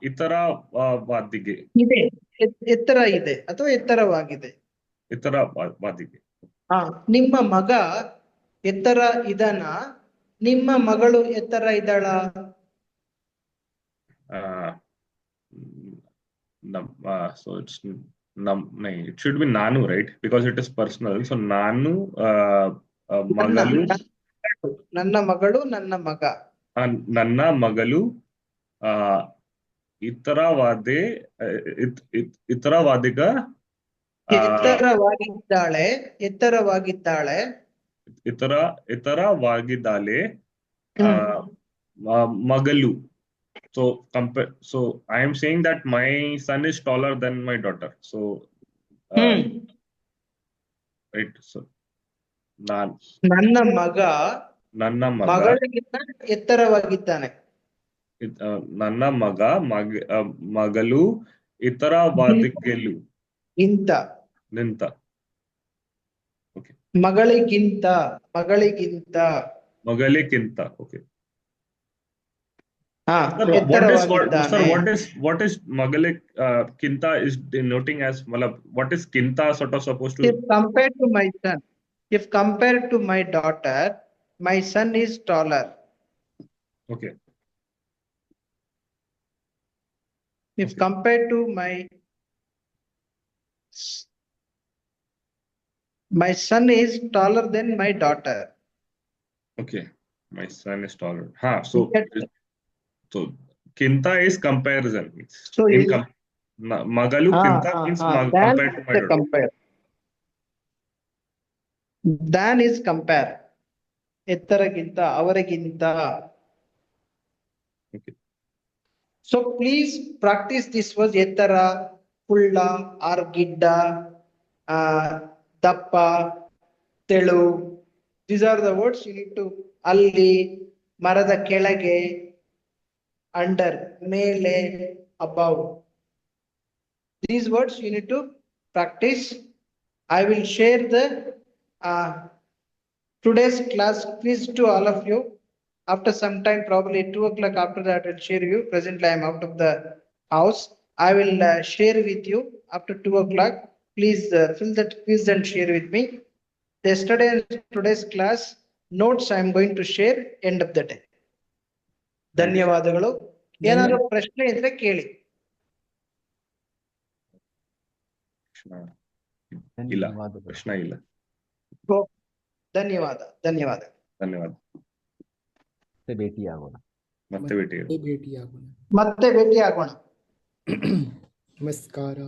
[SPEAKER 7] ಇತರವಾದಿಗೆ
[SPEAKER 5] ಇದೆ, ಎತ್ತರ ಇದೆ ಅಥವಾ ಎತ್ತರವಾಗಿದೆ.
[SPEAKER 7] ಇತರವಾದಿಗೆ.
[SPEAKER 5] ನಿಮ್ಮ ಮಗ ಎತ್ತರ ಇದಾನ, ನಿಮ್ಮ ಮಗಳು ಎತ್ತರ ಇದ್ದಾಳ?
[SPEAKER 7] So it should be ನಾನು, right? Because it is personal. So ನಾನು ಮಗಳು,
[SPEAKER 5] ನನ್ನ ಮಗಳು, ನನ್ನ ಮಗ.
[SPEAKER 7] ನನ್ನ ಮಗಳು ಎತ್ತರವಾಗಿದ್ದಾಳೆ. ಮಗಳು. So I am saying that my son is taller than my daughter. So right. So
[SPEAKER 5] ನನ್ನ ಮಗ ಮಗಳಿಗಿಂತ ಎತ್ತರವಾಗಿದ್ದಾನೆ.
[SPEAKER 7] ನನ್ನ ಮಗ ಮಗಳು ಇತರ ವಾದಿಗೆಲು
[SPEAKER 5] ಇಂತ
[SPEAKER 7] ನಿಂತ.
[SPEAKER 5] ಮಗಳಿಗಿಂತ
[SPEAKER 7] ಮಗಳಿಗಿಂತ. Okay.
[SPEAKER 5] ಹಾ
[SPEAKER 7] Sir,
[SPEAKER 5] ಎತ್ತರವಾಗಿದ್ದಾನೆ.
[SPEAKER 7] what is magalik kinta is denoting as malab? What is kinta sort of supposed to?
[SPEAKER 5] If compared to my son, if compared to my daughter, my son is taller.
[SPEAKER 7] Okay.
[SPEAKER 5] If compared to my son is taller than my daughter.
[SPEAKER 7] Okay. My son is taller. So
[SPEAKER 5] Yes.
[SPEAKER 7] so kinta is comparison.
[SPEAKER 5] So
[SPEAKER 7] Magalu kinta means compared to my daughter.
[SPEAKER 5] compare. Than is compare. ಎತ್ತರಗಿಂತ ಅವರಿಗಿಂತ.
[SPEAKER 7] Okay.
[SPEAKER 5] So please practice this word ettara, pulla or gidda, dappa, telu. These are the words you need to alli, marada kelage, under, mele, above. These words you need to practice. I will share the today's class quiz to all of you. After some time, probably 2 o'clock after that, I'll share you. Presently, I'm out of the house. I will share with you after 2 o'clock. Please fill that quiz and share with me. Yesterday and today's class notes I'm going to share end of the day. ಧನ್ಯವಾದಗಳು. ಏನಾದರೂ ಪ್ರಶ್ನೆ ಇದ್ರೆ ಕೇಳಿ.
[SPEAKER 7] ಇಲ್ಲ, ಪ್ರಶ್ನೆ ಇಲ್ಲ.
[SPEAKER 5] ಧನ್ಯವಾದ.
[SPEAKER 3] ಮತ್ತೆ ಭೇಟಿಯಾಗೋಣ.
[SPEAKER 2] ಭೇಟಿಯಾಗೋಣ.
[SPEAKER 5] ಮತ್ತೆ ಭೇಟಿಯಾಗೋಣ.
[SPEAKER 2] ನಮಸ್ಕಾರ.